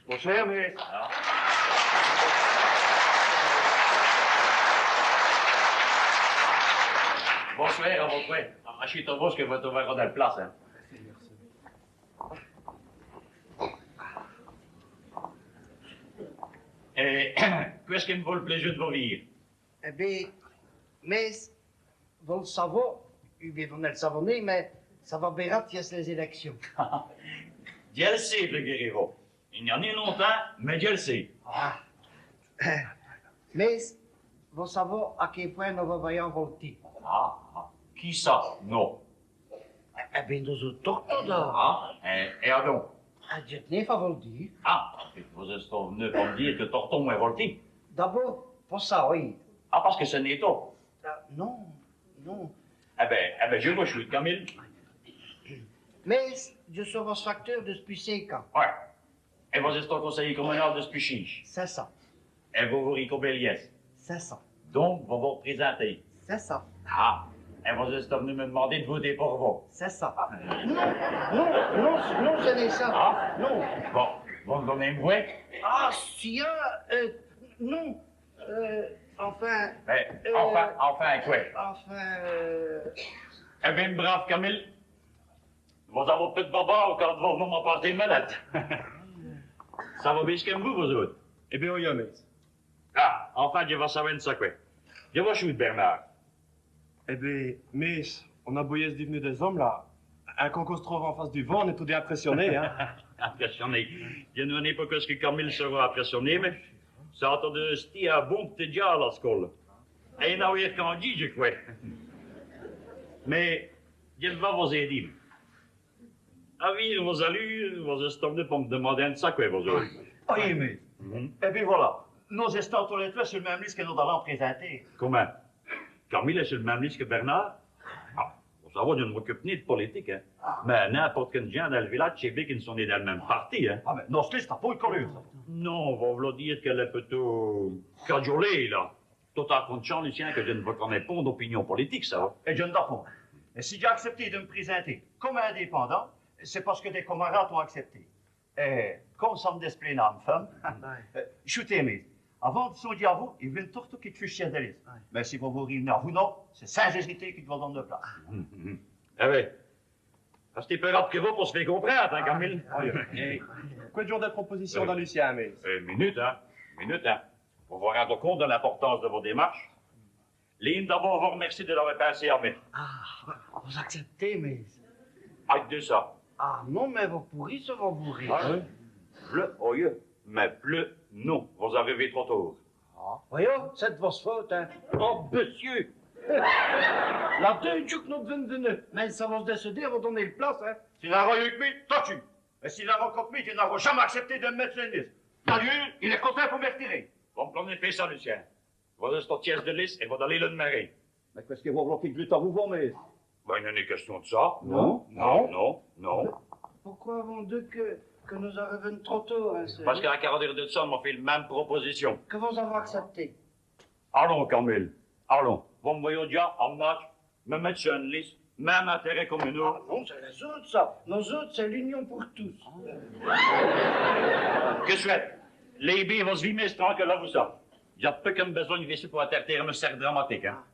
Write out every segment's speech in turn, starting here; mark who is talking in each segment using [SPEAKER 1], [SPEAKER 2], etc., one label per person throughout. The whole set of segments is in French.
[SPEAKER 1] Bonsoir, mais...
[SPEAKER 2] Ah. Bonsoir à votre frère. Achetez-vous ce que votre verre dans la place, hein. Et qu'est-ce qui me vaut le plaisir de vous vivre?
[SPEAKER 1] Eh bien, mais, vous le savez, vous ne le savez, mais ça va bien il y a les élections.
[SPEAKER 2] Dieu le sait, le Guerrero. Il n'y en a longtemps, mais Dieu le sait.
[SPEAKER 1] Ah. Mais, vous savez à quel point nous voyons voter.
[SPEAKER 2] Ah, qui ça? Non.
[SPEAKER 1] Eh bien, nous autres tortos, là.
[SPEAKER 2] Ah, et donc?
[SPEAKER 1] Ah, Dieu tenait pas vous le dire.
[SPEAKER 2] Ah, vous êtes venu pour me dire que Torton est volté.
[SPEAKER 1] D'abord, pour ça, oui.
[SPEAKER 2] Ah, parce que ce n'est pas.
[SPEAKER 1] Non, non.
[SPEAKER 2] Eh ben, je me chute, Camille.
[SPEAKER 1] Mais, je suis votre facteur depuis 5 ans.
[SPEAKER 2] Ouais. Et vous êtes au conseiller communal de Spuchich.
[SPEAKER 1] C'est ça.
[SPEAKER 2] Et vous Rico Béliès.
[SPEAKER 1] C'est ça.
[SPEAKER 2] Donc, vous vous représentez.
[SPEAKER 1] C'est ça.
[SPEAKER 2] Ah. Et vous êtes venu me demander de voter pour vous.
[SPEAKER 1] C'est ça. Non, ce n'est ça.
[SPEAKER 2] Ah.
[SPEAKER 1] Non.
[SPEAKER 2] Bon, vous me donnez une voix?
[SPEAKER 1] Ah, si, non. Enfin...
[SPEAKER 2] Enfin, quoi?
[SPEAKER 1] Enfin,
[SPEAKER 2] Eh bien, brave Camille. Vous avez peu de barbares quand vous venez m'en porter malade. Ça va bien comme vous autres?
[SPEAKER 3] Eh bien, oui, mais...
[SPEAKER 2] Ah, enfin, je vais savoir une quoi. Je vais chouer Bernard.
[SPEAKER 3] Eh bien, mais, on a beau se devenir des hommes, là. Un qu'on se trouve en face du vent, on est tous impressionnés, hein.
[SPEAKER 2] Impressionné. Je ne sais pas ce que Camille sera impressionné, mais ça a de sti un bon petit dia à la scole. Et il n'a rien qu'en dit, je crois. Mais, je vais vous aider. À vivre vos allures, vous êtes venu pour me demander un sac, vous autres.
[SPEAKER 4] Oui, mais... Et puis voilà, nous estons tous les trois sur le même liste que nous allons présenter.
[SPEAKER 2] Comment? Camille est sur le même liste que Bernard? Ah, vous savez, je ne m'occupe ni de politique, hein. Mais n'importe quel gens dans le village, c'est bien qu'ils sont nés dans le même parti, hein.
[SPEAKER 4] Ah, mais notre liste n'a pas eu collure, ça.
[SPEAKER 2] Non, vous voulez dire qu'elle est plutôt cajolée, là. Tout à conscient, Lucien, que je ne vous connais pas d'opinion politique, ça va.
[SPEAKER 4] Et je ne l'ai pas. Et si j'ai accepté de me présenter comme indépendant, c'est parce que des camarades ont accepté. Et comme ça me displaît une femme, je suis aimé. Avant de songer à vous, il vient tout qui te fait chier de liste. Mais si vous vous réunissez à vous, non, c'est sans hésiter qui te va donner de place.
[SPEAKER 2] Ah oui. Parce que t'es plus rapide que vous pour se faire comprendre, hein, Camille?
[SPEAKER 3] Quoi de genre de proposition dans Lucien, mais...
[SPEAKER 2] Minute, hein. Pour vous rendre compte de l'importance de vos démarches. Lynn, d'abord, vous remercie de l'avoir passé à moi.
[SPEAKER 1] Ah, vous acceptez, mais...
[SPEAKER 2] Acte de ça.
[SPEAKER 1] Ah, non, mais vous pourrez, ça va vous rire.
[SPEAKER 2] Ah oui? Bleu, oh, mais bleu, non. Vous arrivez trop tôt.
[SPEAKER 1] Ah. Voyons, c'est de votre faute, hein. Oh, monsieur! La deux que nous venons. Mais ça va se décider, on va donner le place, hein.
[SPEAKER 4] Si la royaume avec moi, t'as-tu. Et si la rencontre avec moi, tu n'auras jamais accepté de me mettre sur une liste. D'ailleurs, il est content pour me retirer.
[SPEAKER 2] Vous me prenez fait ça, Lucien. Vous êtes au tiers de liste et vous allez le démarrer.
[SPEAKER 4] Mais qu'est-ce que vous bloquez de lutte à vous, mais...
[SPEAKER 2] Ben, il n'y a question de ça.
[SPEAKER 4] Non.
[SPEAKER 1] Pourquoi avant deux que nous arrivons trop tôt, hein,
[SPEAKER 2] Parce qu'à la carrière de ça, on m'a fait la même proposition.
[SPEAKER 1] que vous avez accepté?
[SPEAKER 2] Allons, Camille. Allons. Vous me voyez déjà, en match, me mettre sur une liste, même intérêt communaux.
[SPEAKER 1] Ah non, c'est les autres, ça. Nos autres, c'est l'union pour tous.
[SPEAKER 2] Que souhaite? Les billes vont se vimer tranquille là, vous ça. Il n'y a pas comme besoin de vessie pour atterrir un cercle dramatique, hein.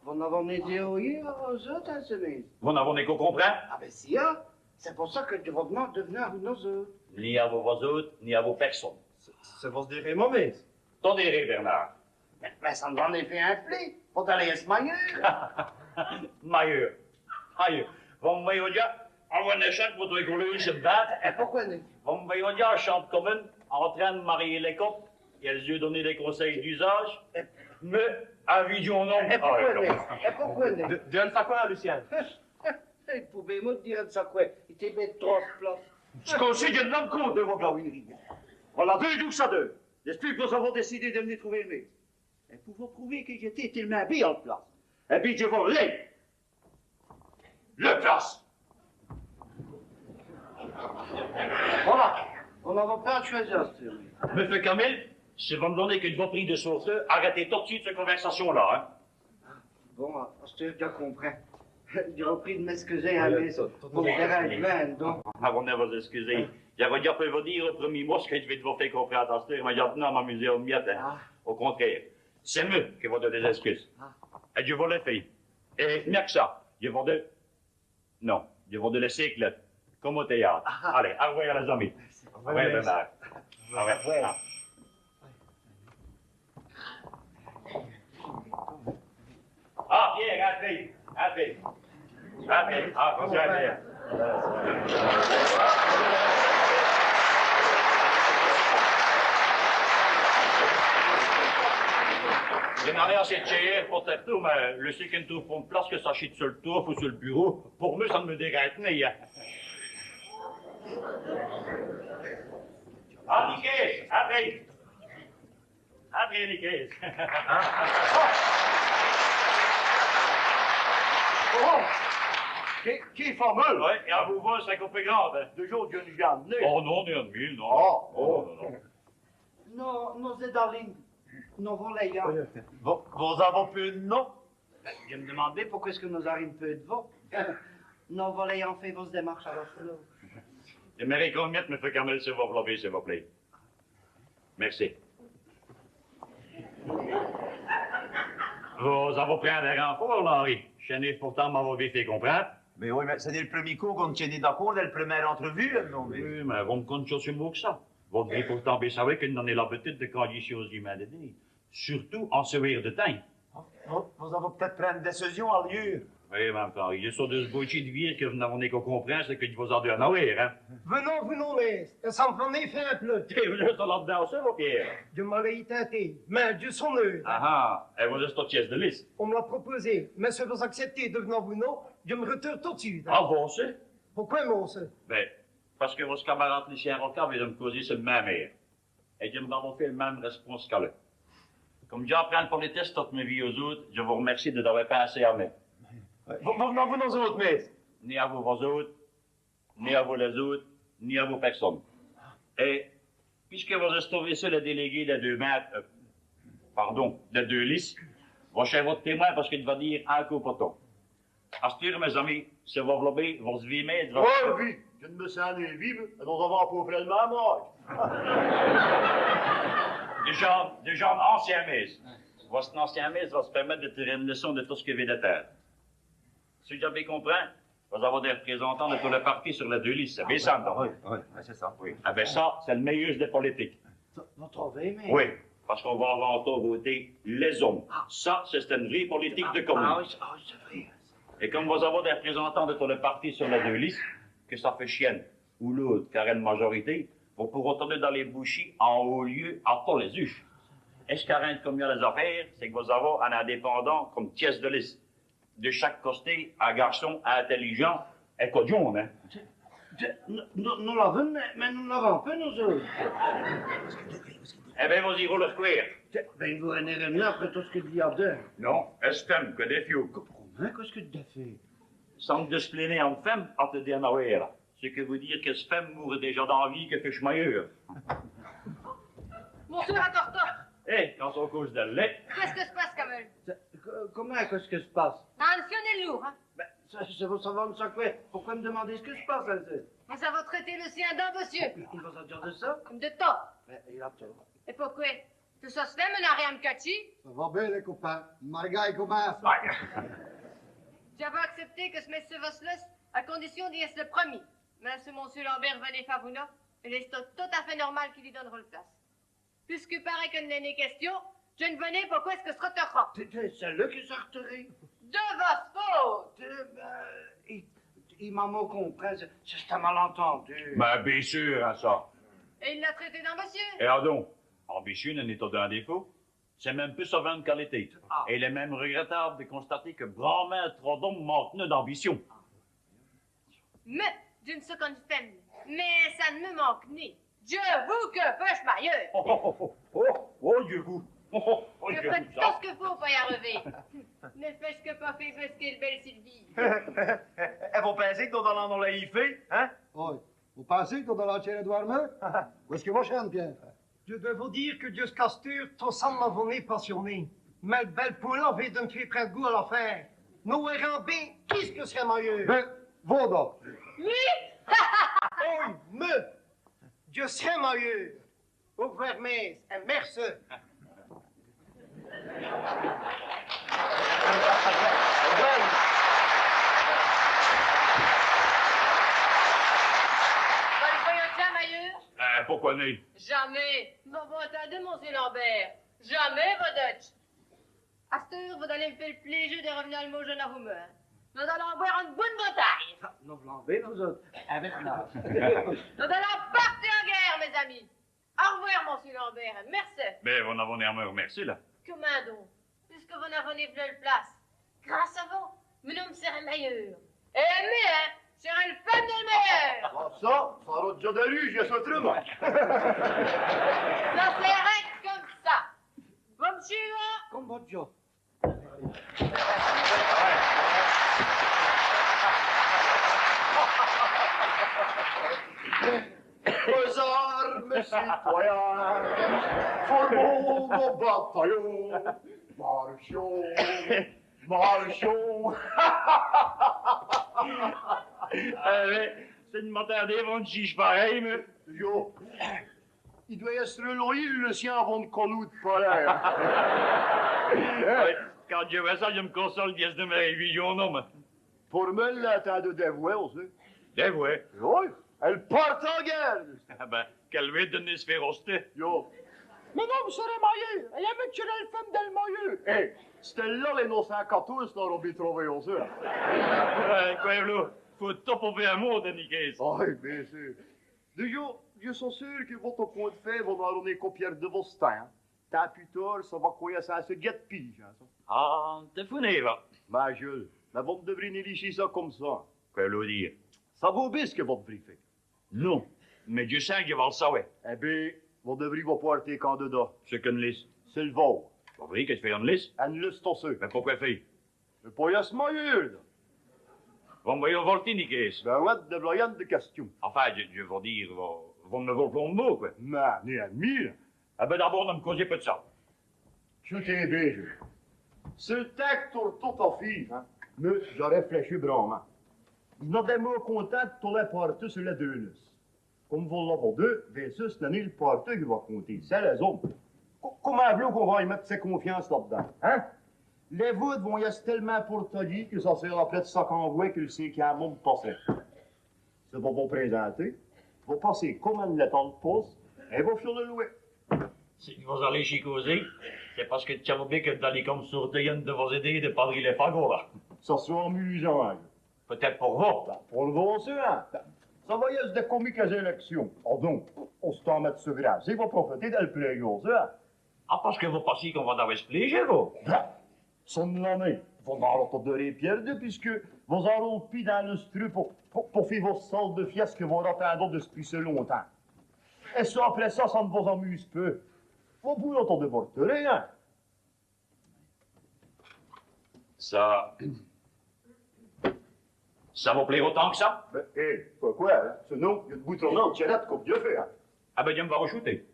[SPEAKER 1] Vous n'avez pas idée aux autres, hein, c'est
[SPEAKER 2] Vous n'avez qu'au comprendre?
[SPEAKER 1] Ah ben si, hein. C'est pour ça que je vous demande de venir avec nos autres.
[SPEAKER 2] Ni à vos autres, ni à vos personnes.
[SPEAKER 3] C'est pour se dire, moi, mais...
[SPEAKER 2] Tendez, Bernard.
[SPEAKER 1] Mais ça nous en est fait un pli. Pour aller à ce meilleur.
[SPEAKER 2] Meilleur. Aïe. Vous me voyez déjà, en un échec, vous devez couler se battre.
[SPEAKER 1] Et pourquoi non?
[SPEAKER 2] Vous me voyez déjà, en chambre commune, en train de marier les couples, et elles lui donner des conseils d'usage, mais à vision non.
[SPEAKER 1] Et pourquoi non? Et pourquoi non?
[SPEAKER 3] Donne ça quoi, Lucien?
[SPEAKER 1] Il pouvait me dire de ça quoi. Il était bête trop place.
[SPEAKER 4] Je consigne un homme compte de vos glaouineries. Voilà deux jours ça deux. J'explique que nous avons décidé de venir trouver le mec. Et pour vous prouver que j'étais tellement bien en place, et puis je vous l'ai. Le place.
[SPEAKER 1] Voilà. On n'avait pas à choisir, c'est
[SPEAKER 2] Monsieur Camille, si vous me donnez qu'une reprise de source, arrêtez tout de suite cette conversation-là, hein.
[SPEAKER 1] Bon, je t'ai bien compris. J'ai repris de m'excuser, hein, mais pour le terrain est plein, donc.
[SPEAKER 2] Avant de vous excuser, j'avais déjà pu vous dire au premier mois ce que je vais vous faire comprendre à cette heure, mais maintenant m'amuser au miette. Hein. Au contraire, c'est mieux que vous donner des excuses. Et je vous le fais. Et mieux que ça, je vous de... Non, je vous de laisser que comme au théâtre. Allez, au revoir les amis. Au revoir, Bernard. Au revoir. Ah, Pierre, entrez. Entrez. Entrez. Ah, vous allez. Je n'en ai assez de chez pour faire tout, mais le sais qu'il ne trouve pas de place que ça chie sur le toit ou sur le bureau. Pour moi, ça ne me dérange pas. Ah, Nicaise, après. Après, Nicaise.
[SPEAKER 4] Oh! Qui est fameux?
[SPEAKER 2] Oui, et à vous voir, c'est un peu grande. Hein.
[SPEAKER 4] Deux jours, je ne jamais.
[SPEAKER 2] Oh non, ni un mille, non.
[SPEAKER 4] Oh.
[SPEAKER 2] Oh, non, non.
[SPEAKER 1] Non, non, c'est Darling. Non, voilà, les gars.
[SPEAKER 4] Vous avez peu de nom?
[SPEAKER 1] Je me demandais pourquoi est-ce que nous arrivons peu de vous. Non, voilà, ayant fait vos démarches à la fleur.
[SPEAKER 2] J'aimerais qu'on mette M. Carmel sur vos lobbies, s'il vous plaît. Merci. Vous avez pris un des renforts, là, Henri. Chenez pourtant m'avez fait comprendre.
[SPEAKER 5] Mais oui, mais c'est le premier coup qu'on tient d'accord dans la première entrevue, non, mais...
[SPEAKER 2] Oui, mais vous me comptez sur ce mot que ça. Vous devez pourtant bien savoir qu'il n'en est l'habitude de conditions humaines, surtout en ce de temps.
[SPEAKER 5] Vous avez peut-être pris une décision à lieu.
[SPEAKER 2] Oui, mais enfin, il est sur de ce boucher de vie que vous n'avez qu'à comprendre, c'est qu'il vous en donne à ouvrir, hein.
[SPEAKER 6] Venons, mais ça me fait fait un peu.
[SPEAKER 2] Et vous êtes là-dedans, ça, vos Pierre?
[SPEAKER 6] Je m'avais tenté, mais Dieu son heure.
[SPEAKER 2] Ah ah, et vous êtes au pièce de liste.
[SPEAKER 6] On me l'a proposé, mais si vous acceptez devenant vous non, je me retourne tout de suite.
[SPEAKER 2] Ah bon, c'est?
[SPEAKER 6] Pourquoi, mon ça?
[SPEAKER 2] Ben, parce que vos camarades lycéens Rocard viennent de me causer sur le même air. Et je me m'avons fait le même réponse qu'à eux. Comme j'apprends pour les tests toute ma vie aux autres, je vous remercie de n'avoir pas assez à moi.
[SPEAKER 5] Vous nous autres, mais...
[SPEAKER 2] Ni à vous, vos autres, ni à vous les autres, ni à vos personnes. Et, puisque vous êtes trouvé seul le délégué de 2 mètres, de 2 listes, vous chez votre témoin parce qu'il va dire un coup pour toi. À ce tour, mes amis, c'est vos lobbies, vos vies,
[SPEAKER 4] Oh, oui, je ne me sens ni vivre, nous avons à peu près le même âge.
[SPEAKER 2] des gens anciens mises. Votre ancien mise va se permettre de tirer une leçon de tout ce que vient de terre. Si j'ai bien compris, vous avez des représentants de tous les partis sur les 2 listes. C'est bien ça, non?
[SPEAKER 5] Oui, c'est ça.
[SPEAKER 2] Oui. Ah ben ça, c'est le meilleur des politiques.
[SPEAKER 1] Vous trouvez, mais...
[SPEAKER 2] Oui, parce qu'on va avant tout voter les hommes. Ça, c'est une vraie politique de commune.
[SPEAKER 1] Ah oui, c'est vrai.
[SPEAKER 2] Et comme vous avez des représentants de tous les partis sur les 2 listes, que ça fait chienne ou l'autre, car une majorité, vous pourrez tomber dans les bouchis en haut lieu à tous les huches. Et ce qui arrête comme il y a les affaires, c'est que vous avez un indépendant comme pièce de liste. De chaque côté, un garçon intelligent et codion, hein.
[SPEAKER 1] Nous l'avons, mais nous l'avons pas, nous autres.
[SPEAKER 2] Eh bien, vas-y, roule le square.
[SPEAKER 1] Ben, vous rennerez mieux après tout ce que dit à deux.
[SPEAKER 2] Non, estime que des fiaux.
[SPEAKER 1] Hein, qu'est-ce que tu as fait?
[SPEAKER 2] Sans me discipliner en femme, en te dire là. Ce que veut dire que ce femme mourrait déjà d'envie que fait meilleur.
[SPEAKER 7] Monsieur rapporteur,
[SPEAKER 2] Eh, quand on cause de lait,
[SPEAKER 7] qu'est-ce que se passe, Kamel?
[SPEAKER 1] Comment, qu'est-ce que se passe?
[SPEAKER 7] Tensionnez le lourd, hein?
[SPEAKER 1] Ben, ça vous savoir me sacrer. Pourquoi me demander ce que se passe, là?
[SPEAKER 7] Mais ça va traiter le sien d'un monsieur.
[SPEAKER 1] Il va s'en dire de ça?
[SPEAKER 7] Comme de tort.
[SPEAKER 1] Ben, il a tort.
[SPEAKER 7] Et pourquoi? Tout ça se fait, mais n'a rien de catchy.
[SPEAKER 8] Ça va bien, les copains. Marga et comment?
[SPEAKER 7] J'avais accepté que ce monsieur va se laisser, à condition d'y être le premier. Mais ce monsieur Lambert venait Favuna, il est tout à fait normal qu'il lui donnera le place. Puisque paraît que n'est question, je ne venais pourquoi est-ce que ce retard?
[SPEAKER 1] C'est là qui s'est retiré.
[SPEAKER 7] De votre faute!
[SPEAKER 1] Il m'a mal compris. C'est un malentendu.
[SPEAKER 2] ben bien sûr, hein, ça.
[SPEAKER 7] Et il l'a traité d'un monsieur.
[SPEAKER 2] Et alors donc, ambitieux n'en est d'un défaut. C'est même plus souvent une qualité. Et il est même regrettable de constater que Brahmin trop d'hommes manquent d'ambition.
[SPEAKER 7] Mais, je ne suis qu'une femme. Mais ça ne me manque ni. Dieu vous que fais-je maillot?
[SPEAKER 2] Dieu vous. Oh,
[SPEAKER 7] Je
[SPEAKER 2] Dieu
[SPEAKER 7] ferai
[SPEAKER 2] vous,
[SPEAKER 7] tout
[SPEAKER 2] ça.
[SPEAKER 7] ce qu'il faut pour y arriver. Ne fais-je que pas faire brusquer le belle Sylvie.
[SPEAKER 5] Et vous pensez que nous allons la y faire, hein?
[SPEAKER 8] Oui. Vous pensez que dans la tienne Edouard Meux? Où est-ce que vous chante, Pierre?
[SPEAKER 6] Je dois vous dire que Dieu se casture, tout ça m'avait passionné. Mais le belle poule avait de me faire prendre goût à l'affaire. Nous errons bien, qu'est-ce que serait meilleur?
[SPEAKER 8] Ben, va donc.
[SPEAKER 6] Oh, me! Je serais meilleur. Au vermez, et merci.
[SPEAKER 2] Pourquoi né?
[SPEAKER 7] Jamais. Vous entendez, monsieur Lambert? Jamais, votre À cette heure, vous allez me faire le plaisir de revenir le mot jeune à vous meurt. Nous allons boire une bonne bataille.
[SPEAKER 1] Nous Lambert, nous autres, avec l'âge.
[SPEAKER 7] Nous allons partir en guerre, mes amis. Au revoir, monsieur Lambert. Merci.
[SPEAKER 2] Mais on avons à me remercier, là.
[SPEAKER 7] Comment donc? Puisque vous n'avez plus de place. Grâce à vous, mon homme serait meilleur. Et mais, hein, serait une femme de meilleur.
[SPEAKER 4] Ah, ça va déjà de rue, j'ai ce truc, moi.
[SPEAKER 7] Ça serait comme ça. Vous me suivez?
[SPEAKER 1] Comme votre job.
[SPEAKER 4] Aux armes, citoyens, formons nos bataillons. Marchons, marchons.
[SPEAKER 2] C'est une montée des vents de chiche pareil, mais...
[SPEAKER 4] Yo, il doit être reloyer le sien avant de connou de polaire.
[SPEAKER 2] Quand je vois ça, je me console bien de mes révisions, non, mais...
[SPEAKER 4] Pour moi, là, t'as de dévouer aussi.
[SPEAKER 2] Dévoué.
[SPEAKER 4] Oui, elle part en guerre.
[SPEAKER 2] Ah ben, qu'elle veut donner ce férocité.
[SPEAKER 4] Yo. Mais non, vous serez marié. Elle aime que le femme del marié. Hé, c'était là les 914, là, on a trouvé aussi.
[SPEAKER 2] Quoi, là? Faut tout pour faire un mot, Denis Case.
[SPEAKER 4] Oui, bien sûr. Déjà, je suis sûr que votre point de fait va donner copier de vos temps. Tant plus tard, ça va croire ça se guette pige. Hein, ça.
[SPEAKER 2] Ah, t'es founé, va.
[SPEAKER 4] Ma gueule, mais vous devriez négliger ça comme ça.
[SPEAKER 2] Quoi, là, dire?
[SPEAKER 4] Ça vaut bien ce que votre briefé.
[SPEAKER 2] Non. Mais je sens que je vais le savoir.
[SPEAKER 4] Eh bien, vous devriez vous porter candidat.
[SPEAKER 2] C'est qu'une liste.
[SPEAKER 4] C'est le vôtre.
[SPEAKER 2] Vous voyez que je fais une liste?
[SPEAKER 4] Une liste aussi.
[SPEAKER 2] Mais pourquoi faire?
[SPEAKER 4] Le poyasse meilleur, là.
[SPEAKER 2] Vous me voyez volter, Nicaise.
[SPEAKER 4] Ben ouais, de voyant de question.
[SPEAKER 2] Enfin, je veux dire, vous me volez le mot, quoi.
[SPEAKER 4] Mais, né ami, là.
[SPEAKER 2] Ah ben, d'abord, ne me causez pas de ça.
[SPEAKER 4] Je t'ai bien, je. C'est le texte sur tout à fait, hein. Mais j'aurais réfléchi vraiment. Il n'a des mots contents de tous les parties sur les deux listes. Comme vous l'avez deux, versus l'année le parti qui va compter. C'est les autres. Comment voulez-vous qu'on va y mettre ses confiances là-dedans, hein? Les votes vont y être tellement portugais que ça sert après de ça qu'on voit que le cinquième monde passé. C'est pour vous présenter. Vous passez comme un lettre de poste et vous faire le louer.
[SPEAKER 2] Si vous allez chicoser, c'est parce que tu as oublié que dans les comme sorties de vos idées de padrer les fagots, là.
[SPEAKER 4] Ça sera amusant, hein.
[SPEAKER 2] Peut-être pour vous.
[SPEAKER 4] Pour le bon hein. Ça va y être des comiques élections. Oh donc, on se t'en met sur grave. C'est va profiter de le plaisir, ça.
[SPEAKER 2] Ah, parce que vous pensez qu'on va dans ce plaisir, vous?
[SPEAKER 4] Son l'année. Vous n'aurez pas de répierde puisque vous aurez pris dans le stru pour faire vos salles de fiesse que vous attendez depuis si longtemps. Et ça, après ça, ça ne vous amuse peu. Vous pouvez entendre de votre rien.
[SPEAKER 2] Ça vous plaît autant que ça?
[SPEAKER 4] Ben, hé, pourquoi, hein? Sinon, il y a de boutons en tirette comme Dieu fait, hein.
[SPEAKER 2] Ah ben, je me vais re-shooter.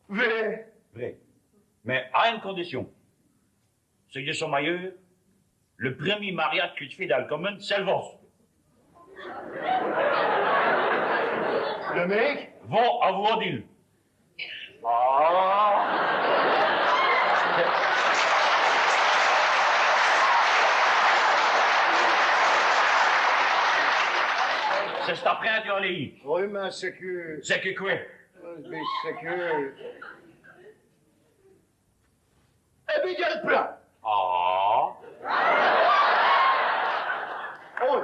[SPEAKER 4] Vrai.
[SPEAKER 2] Vrai. Mais à une condition. C'est que son meilleur, le premier mariage que tu fais dans le commune, c'est le vôtre.
[SPEAKER 4] Le mec?
[SPEAKER 2] Va avoir dit. C'est cet après tu as les.
[SPEAKER 8] Oui, mais c'est que...
[SPEAKER 2] C'est que quoi?
[SPEAKER 8] Mais c'est que...
[SPEAKER 4] Eh bien, il y a le plan.
[SPEAKER 2] Ah.
[SPEAKER 4] Oui,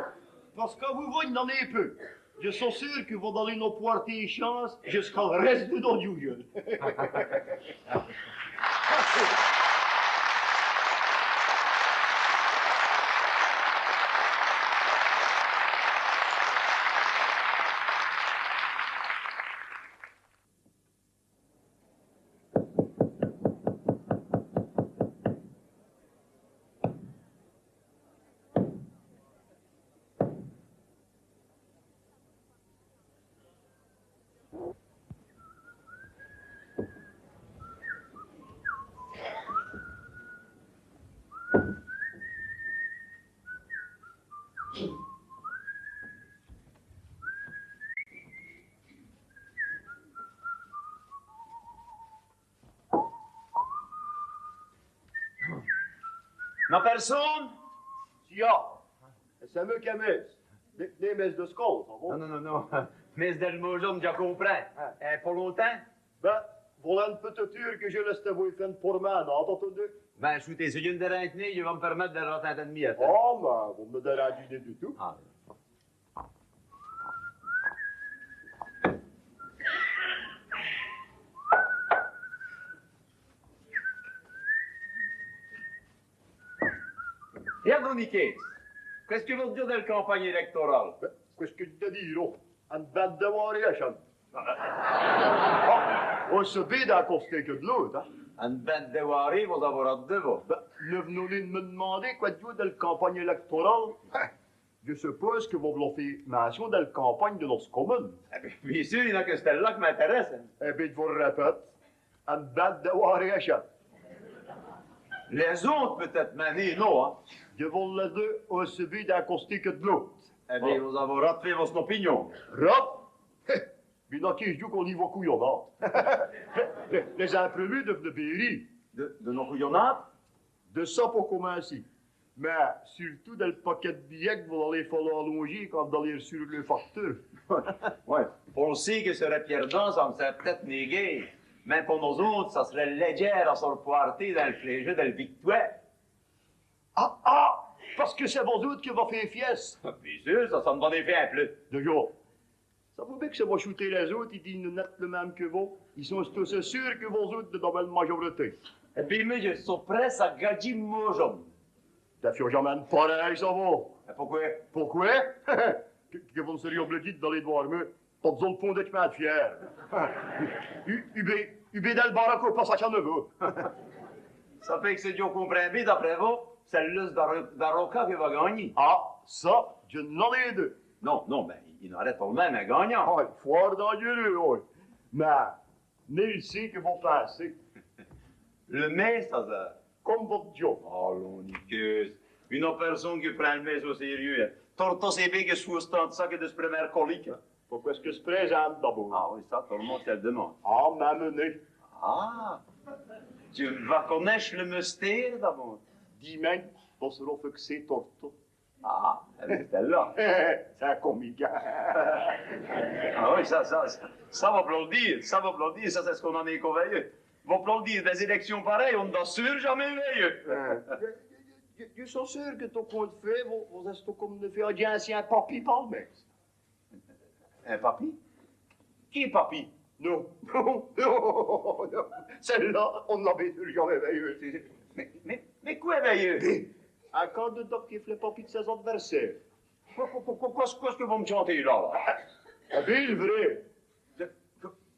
[SPEAKER 4] parce que vous voyez, il en est peu. Je suis sûr que vous allez nous porter chance jusqu'au reste de nos gueules.
[SPEAKER 5] Ma personne?
[SPEAKER 8] Ja, c'est mieux qu'à mes. Des messes de scoles, ça va?
[SPEAKER 5] Non, non, non, non. Miss Del Mojum, je comprends. Pas longtemps?
[SPEAKER 8] Ben, voilà une petite heure que je laisse vous faire pour moi, non, entendu?
[SPEAKER 5] Ben, je suis tes yeux de rentrer, je vais me permettre de rentrer en demi.
[SPEAKER 8] Oh, mais vous me dérangez du tout.
[SPEAKER 5] Ah. Et Adoniquet, qu'est-ce que vous dire de la campagne électorale?
[SPEAKER 8] Ben, qu'est-ce que tu dis, là? Une bande de variation. On se bide à costé que de l'autre, hein?
[SPEAKER 5] Une bande de waré, vous avez hâte de vous.
[SPEAKER 8] Ben, le venez de me demander quoi de la campagne électorale. Je suppose que vous voulez faire mention de la campagne de notre commune.
[SPEAKER 5] Bien sûr, il n'y a que celle-là qui m'intéresse.
[SPEAKER 8] Eh bien, je vous le répète, une bande de variation.
[SPEAKER 5] Les autres, peut-être, mais non, hein.
[SPEAKER 8] Je vous le dis, on se bide à costé que de l'autre.
[SPEAKER 5] Eh bien, vous avez hâte de faire votre opinion.
[SPEAKER 8] Rap? Mais dans qui je dis qu'on y va couillonnant? Les imprévus de Berry.
[SPEAKER 5] De nos couillonnades?
[SPEAKER 8] De ça pour commencer. Mais surtout dans le paquet de billets que vous allez falloir allonger quand vous allez sur le facteur.
[SPEAKER 5] Ouais. On sait que ce serait perdant, ça me serait peut-être négué. Mais pour nous autres, ça serait légère à se reporter dans le jeu de la victoire.
[SPEAKER 8] Ah! Parce que c'est vous autres qui va faire fiesse.
[SPEAKER 5] Bien sûr, ça me donne effet un peu.
[SPEAKER 8] D'ailleurs, ça vous bien que ça va shooter les autres, ils disent net le même que vous. Ils sont tous sûrs que vous autres de dans la majorité.
[SPEAKER 5] Et puis, moi, je suis prêt à gagner mon job.
[SPEAKER 8] T'as fait jamais pareil, ça va.
[SPEAKER 5] Et pourquoi?
[SPEAKER 8] Pourquoi? que vous ne seriez obligé d'aller voir moi. Pas besoin de fond d'être fier. Ubé del Baraco, pas ça qu'en veut.
[SPEAKER 5] Ça fait que si Dieu comprend bien, d'après vous, c'est le lus d'Aroca qui va gagner.
[SPEAKER 8] Ah, ça, je n'en ai deux.
[SPEAKER 5] Non, non, mais il n'arrête pas le même un gagnant.
[SPEAKER 8] Ah, foire dangereux, oui. Mais, nul sait que vous pensez.
[SPEAKER 5] Le mais, ça,
[SPEAKER 8] Comme votre job.
[SPEAKER 5] oh, l'oniqueuse. Une personne qui prend le mais au sérieux. Torto c'est bien que je fasse tant de ça que de ce premier colique.
[SPEAKER 8] Pourquoi est-ce que se présente d'abord?
[SPEAKER 5] Ah oui, ça, tout le monde te le demande.
[SPEAKER 8] Ah, m'amener.
[SPEAKER 5] Ah, tu vas connaître le mystère d'abord.
[SPEAKER 8] Dis-moi, vous serez fixé torto.
[SPEAKER 5] Ah, elle est là.
[SPEAKER 8] C'est un comique.
[SPEAKER 5] Ah oui, ça va applaudir, ça va applaudir, ça c'est ce qu'on en est convaincu. Va applaudir des élections pareilles, on n'en sûr jamais veilleux.
[SPEAKER 8] Je suis sûr que ton compte fait, vous êtes comme de faire un ancien papy palmès.
[SPEAKER 5] Un papy? Qui est papy?
[SPEAKER 8] Non, non, non, non. Celle-là, on l'avait jamais veilleux.
[SPEAKER 5] Mais quoi veilleux?
[SPEAKER 8] Un candidat qui fait le papy de ses adversaires.
[SPEAKER 5] Qu'est-ce que vous me chantez là?
[SPEAKER 8] Ah bien, le vrai.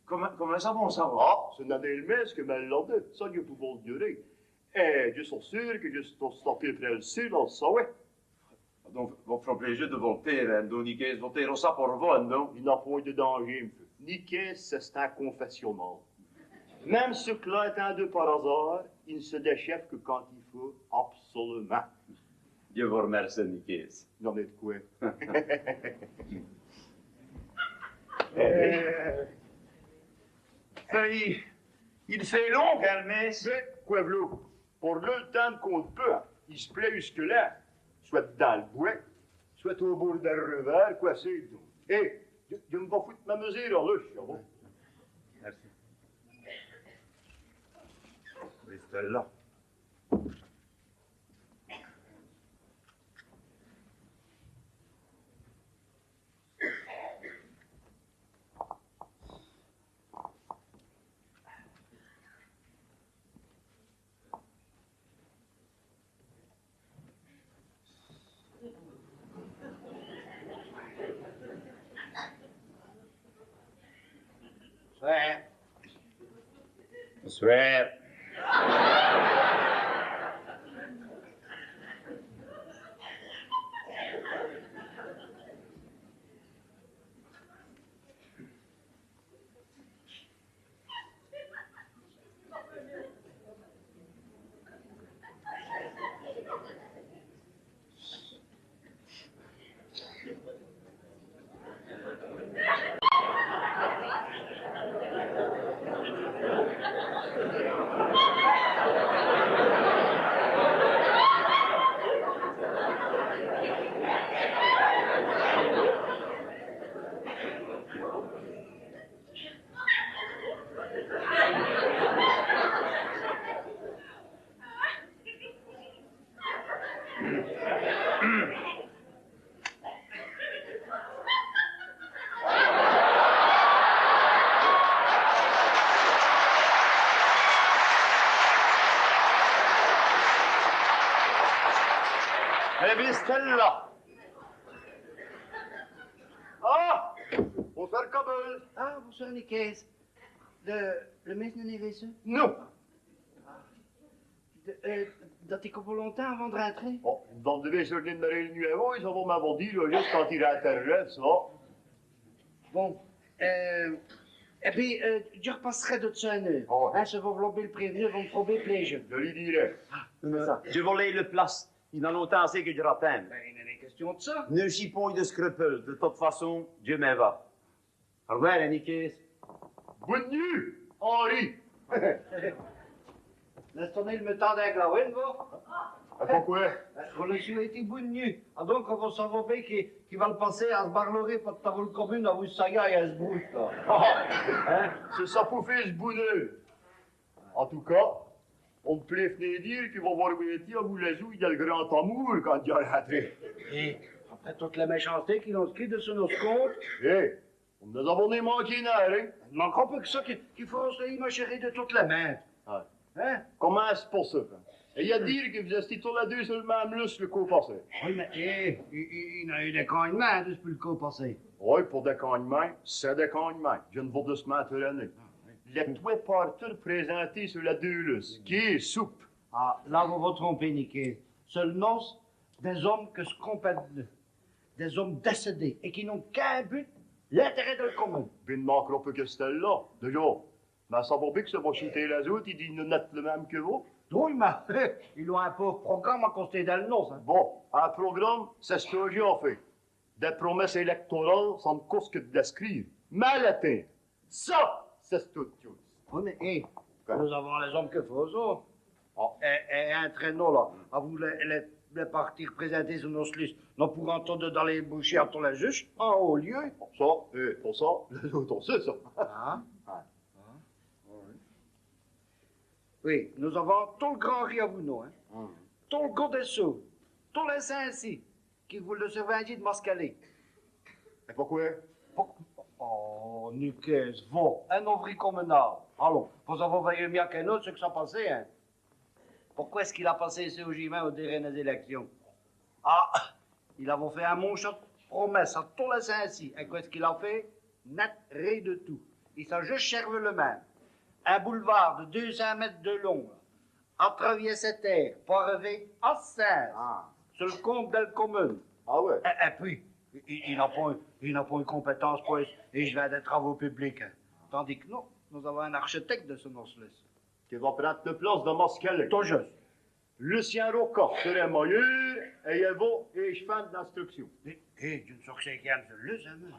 [SPEAKER 5] Comment ça va savoir?
[SPEAKER 8] Ah, ce n'est le messe que me l'a dit. Ça, je peux vous le dire. Et je suis sûr que je suis stoppé près le sud, on le savait.
[SPEAKER 5] Donc, vous ferez plaisir de voter, Andoniquez, voter ça pour vous, non?
[SPEAKER 8] Il n'a point de danger, monsieur. Niquet, c'est un confessionnal. Même ce là étant de par hasard, il ne se déchève que quand il faut, absolument.
[SPEAKER 5] Dieu vous remercie, Niquez.
[SPEAKER 8] Il en est de quoi?
[SPEAKER 5] Il fait long, Hermès.
[SPEAKER 8] Mais, quoi, v'là? Pour le temps qu'on peut, il se plaît jusque-là. Soit dans le bois, soit au bord d'un revers, quoi, c'est tout. Hé, je me vais foutre ma mesure, là, je sais pas.
[SPEAKER 5] Merci. Reste là. Bonsoir.
[SPEAKER 8] bien, celle-là. Ah! Bonsoir, Kabul.
[SPEAKER 1] Ah, bonsoir, Nicaise. Le mec n'est pas ça?
[SPEAKER 8] Non.
[SPEAKER 1] Dat ik op longtemps avant de rentrer?
[SPEAKER 8] Bon, dan de wees er niet meer een numéro, ils vont m'avoir dit, le juste quand il intéresse, ça.
[SPEAKER 1] Bon, eh bien, je repasserai de ça une heure.
[SPEAKER 8] Oh.
[SPEAKER 1] Hein, ze vont le prévenir, vont me prober pleger.
[SPEAKER 8] Je lui dirai.
[SPEAKER 5] Je volais le place. Il y a longtemps assez que je l'attends.
[SPEAKER 1] Ben, il n'est question de ça.
[SPEAKER 5] Ne chipons de scrupules. De toute façon, Dieu m'en va. Au revoir, Nicaise.
[SPEAKER 8] Bonne nuit, Henri.
[SPEAKER 1] Laisse tourner le temps d'un glawin, va.
[SPEAKER 8] Pourquoi?
[SPEAKER 1] On le souhaité bonne nuit. Ah, donc, on va savoir bien qu'il va le passer à se barlorer pour ta roule commune à vous saga et à se brouche, là.
[SPEAKER 8] Hein? C'est ça pour faire ce bonheur. En tout cas, on me prévenait dire qu'il va voir à vous les joues, il y a le grand amour quand il y a rentré.
[SPEAKER 1] Et après toute la méchanceté qu'ils ont écrit de sur nos comptes,
[SPEAKER 8] Eh, on nous avons des manqués nerfs, hein?
[SPEAKER 1] il manquera pas que ça qu'il faut se ma chérie de toute la main.
[SPEAKER 8] Ouais.
[SPEAKER 1] Hein?
[SPEAKER 8] Comment c'est possible? Et il y a dire que vous êtes tous les deux sur le même lustre le coup passé.
[SPEAKER 1] Oui, mais il a eu des cognements depuis le coup passé.
[SPEAKER 8] Oui, pour des cognements, c'est des cognements. Je ne veux de se mettre à l'année. Les trois partout présentés sur la deux lustres, qui est soupe.
[SPEAKER 1] Ah, là, vous vous trompez, Niquet. Seuls noces des hommes que se complètent, des hommes décédés et qui n'ont qu'un but, l'intérêt de le commun.
[SPEAKER 8] Ben ne manquera pas que celle-là, déjà. Mais ça va bien que ça va chuter les autres, ils disent nous n'êtes le même que vous.
[SPEAKER 1] Oui, mais ils ont un pauvre programme à causer dans le noce. Hein.
[SPEAKER 8] Bon, un programme, c'est ce que j'ai fait. Des promesses électorales, ça ne cause que de l'escrire. Mais l'atteindre, ça, c'est toute chose.
[SPEAKER 1] Oui, mais nous avons les hommes que faut, ça. Oh, et un traîneau, là, à vous les partir présenter sur nos listes, nous pourrons entendre dans les bouchers entre les juges, en haut lieu.
[SPEAKER 8] Pour ça, les autres, on sait ça.
[SPEAKER 1] Ah. Oui, nous avons tout le grand Riavouno, hein. Tout le Godessou, tous les Saint-Cy, qui vous le servent de Mascalé.
[SPEAKER 8] Et pourquoi?
[SPEAKER 1] Oh, Nicaise, va, un ouvrier communal. Allons, vous avez veillé mieux qu'un autre ce que ça passait, hein. Pourquoi est-ce qu'il a passé ici au Gimain au dernier élections? Ah, il avait fait un monchot de promesse à tous les Saint-Cy. Et qu'est-ce qu'il a fait? Net, rien de tout. Il s'est juste servi le même. Un boulevard de 200 mètres de long, à travers cette terre, pour arriver à 16, sur le compte de la commune.
[SPEAKER 8] Ah ouais?
[SPEAKER 1] Et puis, il n'a pas une compétence pour et je vais des travaux publics. Hein. Tandis que nous avons un architecte de ce nom-là.
[SPEAKER 8] Qui va prendre la place de Mascalé.
[SPEAKER 1] Tout juste.
[SPEAKER 8] Lucien Roca serait meilleur et il va et je fais de l'instruction.
[SPEAKER 1] D'une sorte qui aime celui-là, ça, moi.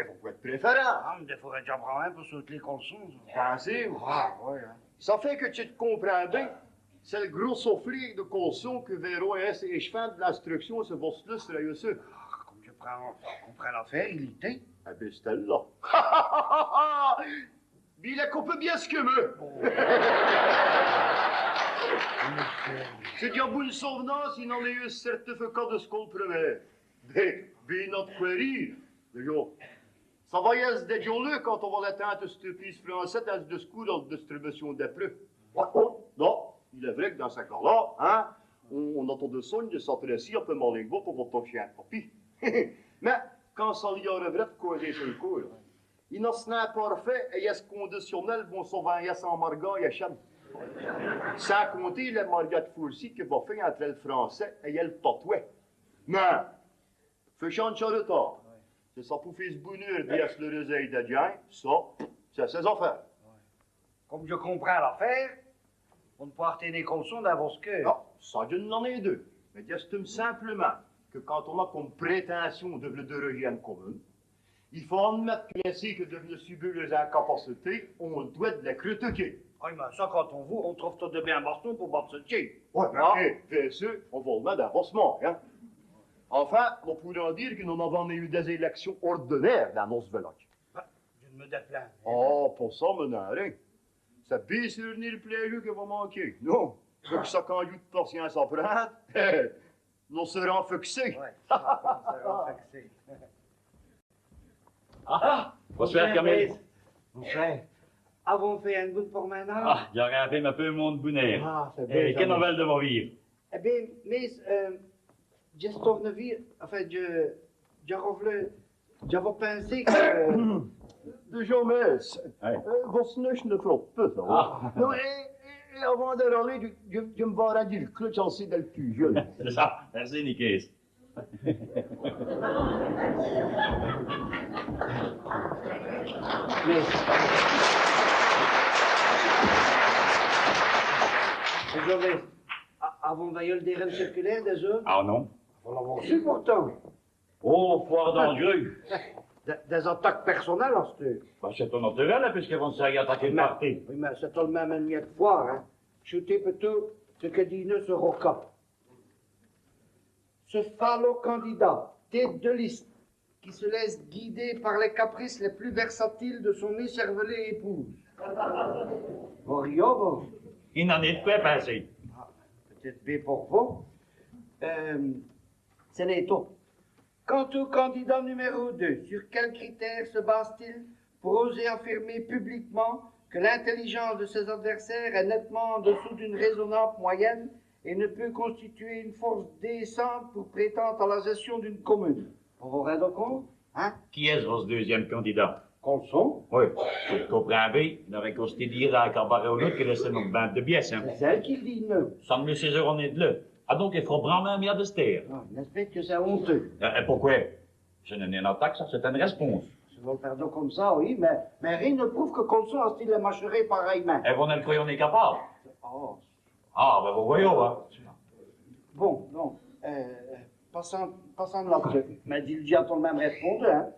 [SPEAKER 8] Vous pouvez être préférant.
[SPEAKER 1] Ah, mais il faudrait déjà prendre un pour sauter les colsons.
[SPEAKER 8] Pensez,
[SPEAKER 1] Ah, oui, hein.
[SPEAKER 8] ça fait que tu te comprends bien. C'est le gros soufflet de colson que Véro et je fais de l'instruction, ce boss-là serait aussi.
[SPEAKER 1] Ah, comme je comprends l'affaire, il était.
[SPEAKER 8] Ah ben, c'était là. Mais il a coupé bien ce que veut. C'est bien bonne souvenance, il en a eu un certificat de ce qu'on prenait. Mais notre quoi rire. Ça va y être des jours-là quand on va l'atteindre ce pays français dans le discours de distribution des preuves. Non, il est vrai que dans ce cas-là, hein, on entend de son de s'intéresser un peu mon lingot pour votre chien de papy. Mais quand ça y aurait vrai de causer sur le cours, il n'a pas parfait et il y a ce conditionnel vont s'envoyer sans marga et chien. Sans compter les margas de fourci qui va faire entre le français et le tatoué. Mais, faut changer de retard. C'est ça pour faire ce bonheur d'être le réseil de Dieu, ça, c'est ses affaires.
[SPEAKER 1] Comme je comprends l'affaire, on ne peut pas retenir colson dans votre cœur.
[SPEAKER 8] Non, ça, je n'en ai deux. Mais j'estime simplement que quand on a comme prétention de l'origine commune, il faut admettre que ainsi que de subir les incapacités, on doit de les critiquer.
[SPEAKER 1] Oui, mais ça, quand on vous, on trouve tout de bien un baston pour battre ce tien.
[SPEAKER 8] Ouais, mais bien sûr, on va le mettre d'avancement, hein. Enfin, on pourrait dire que nous avons eu des élections ordinaires dans nos villages.
[SPEAKER 1] Je ne me déplains.
[SPEAKER 8] Oh, pour ça, mon rien. C'est bien sûr le plaisir qui va manquer. Non, faut que ça conduit de patience à prendre. Nous serons fixés.
[SPEAKER 1] Oui, on sera fixé.
[SPEAKER 2] Bonsoir, Camille.
[SPEAKER 1] Bonsoir. Avons fait un bout pour maintenant?
[SPEAKER 2] Ah, j'ai regardé un peu mon bonheur.
[SPEAKER 1] Ah, c'est
[SPEAKER 2] Et quelle nouvelle de vos vies?
[SPEAKER 1] Eh bien, mais,
[SPEAKER 6] Gestovnevi, enfin, j'avais pensé que...
[SPEAKER 8] De Jomès, vos neus ne klopt pas, hoor. Nou, avant de râler, je me vois dire le clutch en c'est del tuyo.
[SPEAKER 2] C'est ça, merci Nicaise.
[SPEAKER 6] Mais j'avais, avant d'ailleurs le terrain circulaire des autres,
[SPEAKER 2] Ah non?
[SPEAKER 6] on l'avait reçu pourtant.
[SPEAKER 2] Oh, foire dangereux.
[SPEAKER 6] Des attaques personnelles, en ce
[SPEAKER 2] Bah, c'est ton naturel, hein, puisqu'ils vont se faire attaquer le parti.
[SPEAKER 6] Oui, mais c'est tout le même ennemi de foire, hein. Chuter plutôt ce que dit ce Roca. Ce phallo-candidat, tête de liste, qui se laisse guider par les caprices les plus versatiles de son écervelée épouse. Bon,
[SPEAKER 2] Il n'en est de quoi passer.
[SPEAKER 6] peut-être bien pour vous. Ce n'est tout. Quant au candidat numéro 2, sur quels critères se base-t-il pour oser affirmer publiquement que l'intelligence de ses adversaires est nettement en dessous d'une raisonnable moyenne et ne peut constituer une force décente pour prétendre à la gestion d'une commune? Vous vous rendez compte? Hein?
[SPEAKER 2] Qui est votre deuxième candidat?
[SPEAKER 6] Colson?
[SPEAKER 2] Oui, je comprends bien. Il n'aurait qu'à se dire à un cabaret ou l'autre que c'est une bande de biais, hein.
[SPEAKER 6] C'est elle qui le dit non.
[SPEAKER 2] Sans me laisser on est de là. Ah donc, il faut vraiment un milliard de terre.
[SPEAKER 6] Ah, n'espère que c'est honteux.
[SPEAKER 2] Et pourquoi? Ce n'est une attaque, ça, c'est une réponse.
[SPEAKER 6] Si vous le perdez comme ça, oui, mais rien ne prouve que Colson a style mâcherait pareillement.
[SPEAKER 2] Et vous ne le croyez, on est capable?
[SPEAKER 6] Oh.
[SPEAKER 2] Ah, ben vous voyez, hein.
[SPEAKER 6] Bon, non. Passons là-dessus. Mais il dit à tout le même répondre, hein.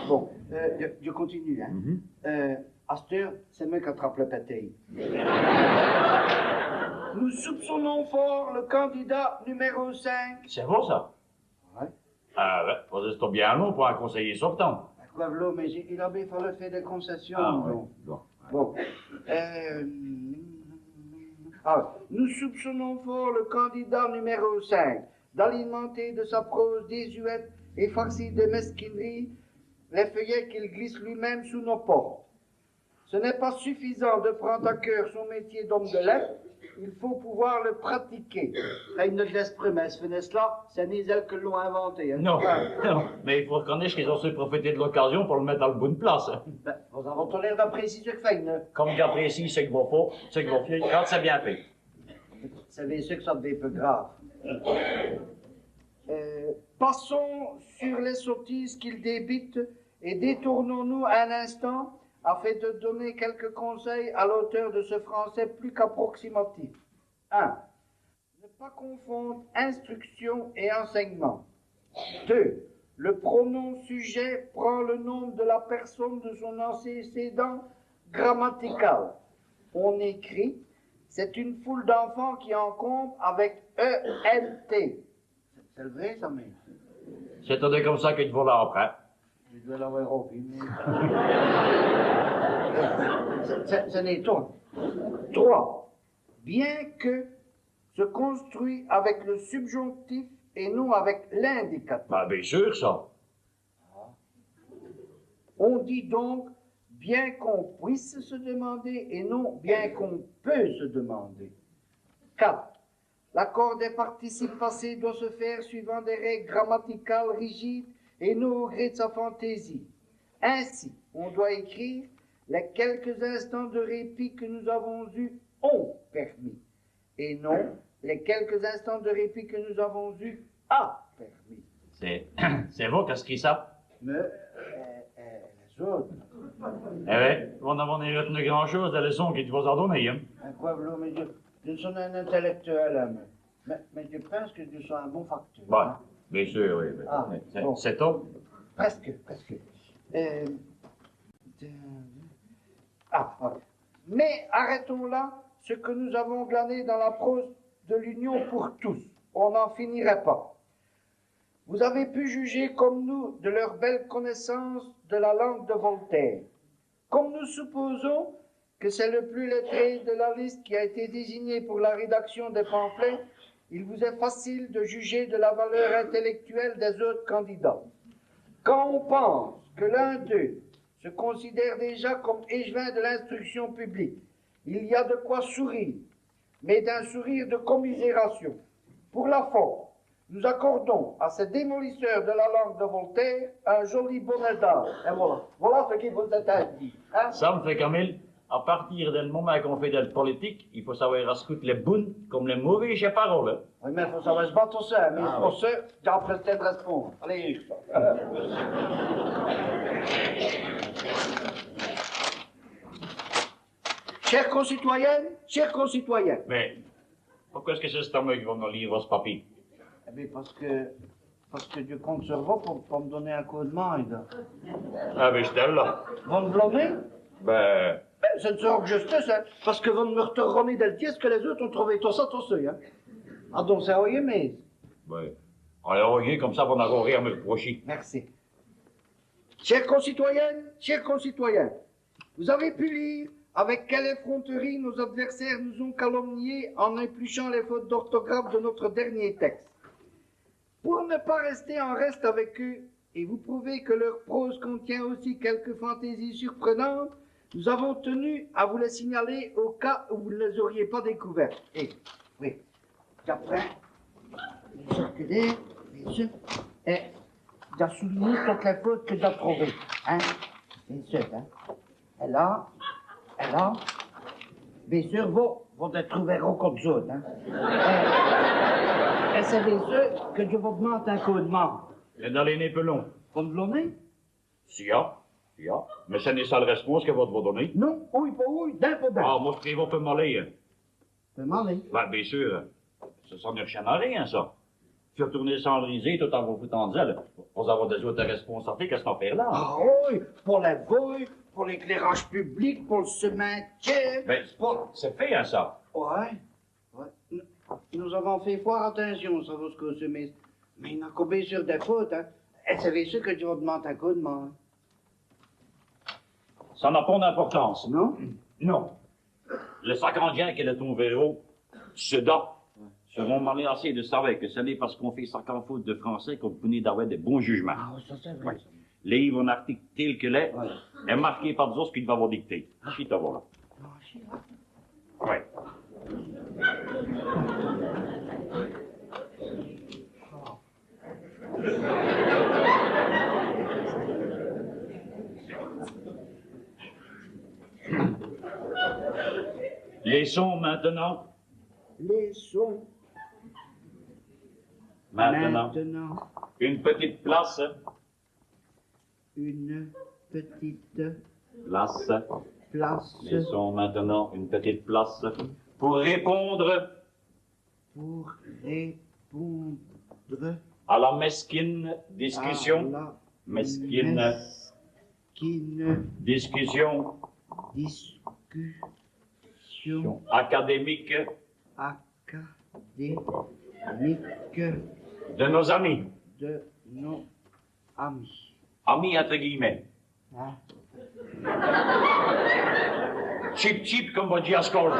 [SPEAKER 6] Bon, je continue, hein. À cette heure, c'est moi qui attrape le pété. Nous soupçonnons fort le candidat numéro 5.
[SPEAKER 2] C'est vous, ça?
[SPEAKER 6] Ouais.
[SPEAKER 2] Ah, ben, vous êtes bien long pour un conseiller sortant.
[SPEAKER 6] Quoi, Vlo, mais il a bien fallu faire des concessions.
[SPEAKER 2] Ah, oui.
[SPEAKER 6] donc.
[SPEAKER 2] Bon.
[SPEAKER 6] Bon. Nous soupçonnons fort le candidat numéro 5 d'alimenter de sa prose désuète et farcie de mesquinerie les feuillets qu'il glisse lui-même sous nos portes. Ce n'est pas suffisant de prendre à cœur son métier d'homme de lettres, il faut pouvoir le pratiquer. Une de l'esprit, là, c'est ni elles que l'ont inventé. Hein.
[SPEAKER 2] Non, non, mais il faut reconnaître qu'ils ont su profiter de l'occasion pour le mettre dans le bonne place. Hein.
[SPEAKER 6] Ben, vous avez ton l'air d'apprécier ce que fait, ne?
[SPEAKER 2] Comme j'apprécie ce que vous faut, ce que vous faites, quand c'est bien fait.
[SPEAKER 6] Vous savez ce que ça devient peu grave. Passons sur les sottises qu'il débite et détournons-nous un instant afin de donner quelques conseils à l'auteur de ce français plus qu'approximatif. 1. Ne pas confondre instruction et enseignement. 2. Le pronom sujet prend le nom de la personne de son antécédent grammatical. On écrit, c'est une foule d'enfants qui encombre avec E-N-T. C'est le vrai, ça, mais...
[SPEAKER 2] C'est comme ça qu'il faut l'après.
[SPEAKER 6] Je dois l'avoir oublié. Ce n'est tout. 3. Bien que se construit avec le subjonctif et non avec l'indicatif.
[SPEAKER 2] Bah, bien sûr, ça.
[SPEAKER 6] On dit donc bien qu'on puisse se demander et non bien qu'on peut se demander. 4. L'accord des participes passés doit se faire suivant des règles grammaticales rigides et non au gré de sa fantaisie. Ainsi, on doit écrire les quelques instants de répit que nous avons eus ont permis, et non les quelques instants de répit que nous avons eus a permis.
[SPEAKER 2] C'est vous qui écrit ça?
[SPEAKER 6] Mais les autres,
[SPEAKER 2] Eh oui, vous n'avez pas retenu grand-chose des leçons qu'il vous a données, hein.
[SPEAKER 6] quoi, Vlo, mais je suis un intellectuel, hein, mais je pense que je suis un bon facteur.
[SPEAKER 2] Bon,
[SPEAKER 6] Hein.
[SPEAKER 2] bien sûr, oui.
[SPEAKER 6] Ah, bon.
[SPEAKER 2] C'est tout?
[SPEAKER 6] Presque. Mais arrêtons là ce que nous avons glané dans la prose de l'Union pour tous. On n'en finirait pas. Vous avez pu juger comme nous de leur belle connaissance de la langue de Voltaire. Comme nous supposons que c'est le plus lettré de la liste qui a été désigné pour la rédaction des pamphlets, il vous est facile de juger de la valeur intellectuelle des autres candidats. Quand on pense que l'un d'eux se considère déjà comme échevin de l'instruction publique, il y a de quoi sourire, mais d'un sourire de commisération. Pour la forme, nous accordons à ces démolisseurs de la langue de Voltaire un joli bonnet d'âge. Et voilà. Voilà ce qu'il vous est dit. Hein?
[SPEAKER 2] Ça me fait, Camille, à partir du moment qu'on fait de la politique, il faut savoir écouter les bonnes comme les mauvais chez parole.
[SPEAKER 6] Oui, mais il faut savoir se battre aussi, mais pour ça, j'ai apprécié de répondre. Allez, Chers concitoyens,
[SPEAKER 2] Mais, pourquoi est-ce que c'est cet homme qui va nous lire ce papier?
[SPEAKER 6] eh bien, parce que Dieu compte sur vous pour me donner un coup de main, là.
[SPEAKER 2] Ah, ben, je t'aime là.
[SPEAKER 6] Vous me blâmez?
[SPEAKER 2] Ben,
[SPEAKER 6] C'est une sorte de justice, hein, parce que vous me retournez dans le pièce que les autres ont trouvé tout ça, hein. Ah, donc c'est oui, mais...
[SPEAKER 2] ben, alors, regarde, comme ça, on n'a rien à me reprocher.
[SPEAKER 6] Merci. Chers concitoyens, vous avez pu lire avec quelle effronterie nos adversaires nous ont calomniés en épluchant les fautes d'orthographe de notre dernier texte. Pour ne pas rester en reste avec eux et vous prouver que leur prose contient aussi quelques fantaisies surprenantes, nous avons tenu à vous les signaler au cas où vous ne les auriez pas découvertes. Et, oui, j'apprends, les circulaires, bien sûr, et j'ai souligné toutes les fautes que j'ai trouvées, hein, bien sûr, hein. Et là, bien sûr, vous les trouverez comme ça, hein. Et c'est bien sûr que je vous demande un coup de main.
[SPEAKER 2] Et dans les népelons.
[SPEAKER 6] Vous me donnez?
[SPEAKER 2] Si, ya. Mais c'est n'est ça le réponse que votre vous donner.
[SPEAKER 6] Non, oui, pas oui, d'un peu d'un.
[SPEAKER 2] Ah, moi, je prévois peut m'aller.
[SPEAKER 6] Vous m'allez.
[SPEAKER 2] Ben, bien sûr. Ça ne tient à rien, ça. Tu retourner sans riser tout en vous foutant de zèle. Pour avoir des autres responsabilités qu'à cette affaire-là.
[SPEAKER 6] Ah oui, pour les voies, pour l'éclairage public, pour le maintien.
[SPEAKER 2] Ben, c'est fait, hein, ça.
[SPEAKER 6] Ouais. Nous avons fait fort attention, ça va ce que c'est, mais il n'a qu'au bien sur des fautes, hein. Et c'est bien sûr que tu vas demander un coup de main.
[SPEAKER 2] Ça n'a pas d'importance.
[SPEAKER 6] Non?
[SPEAKER 2] Non. Le 50 qui est de ton vélo, ceux-là seront malassés de savoir que ce n'est parce qu'on fait 50 fautes de français qu'on peut d'avoir des bons jugements.
[SPEAKER 6] Ah oui, ça c'est vrai.
[SPEAKER 2] Ouais. Livre en article tel que l'est, est marqué par des os qu'il va avoir dicté. Si t'as voilà. Ouais. Laissons maintenant.
[SPEAKER 6] Laissons
[SPEAKER 2] Maintenant. Une petite place.
[SPEAKER 6] Une petite
[SPEAKER 2] Place.
[SPEAKER 6] place
[SPEAKER 2] Laissons maintenant une petite place pour répondre à la mesquine discussion.
[SPEAKER 6] à la
[SPEAKER 2] Mesquine discussion
[SPEAKER 6] discussion
[SPEAKER 2] académique
[SPEAKER 6] académique
[SPEAKER 2] de nos amis.
[SPEAKER 6] de nos amis.
[SPEAKER 2] Amis entre guillemets.
[SPEAKER 6] Hein?
[SPEAKER 2] Cheap cheap comme on dit à Skol.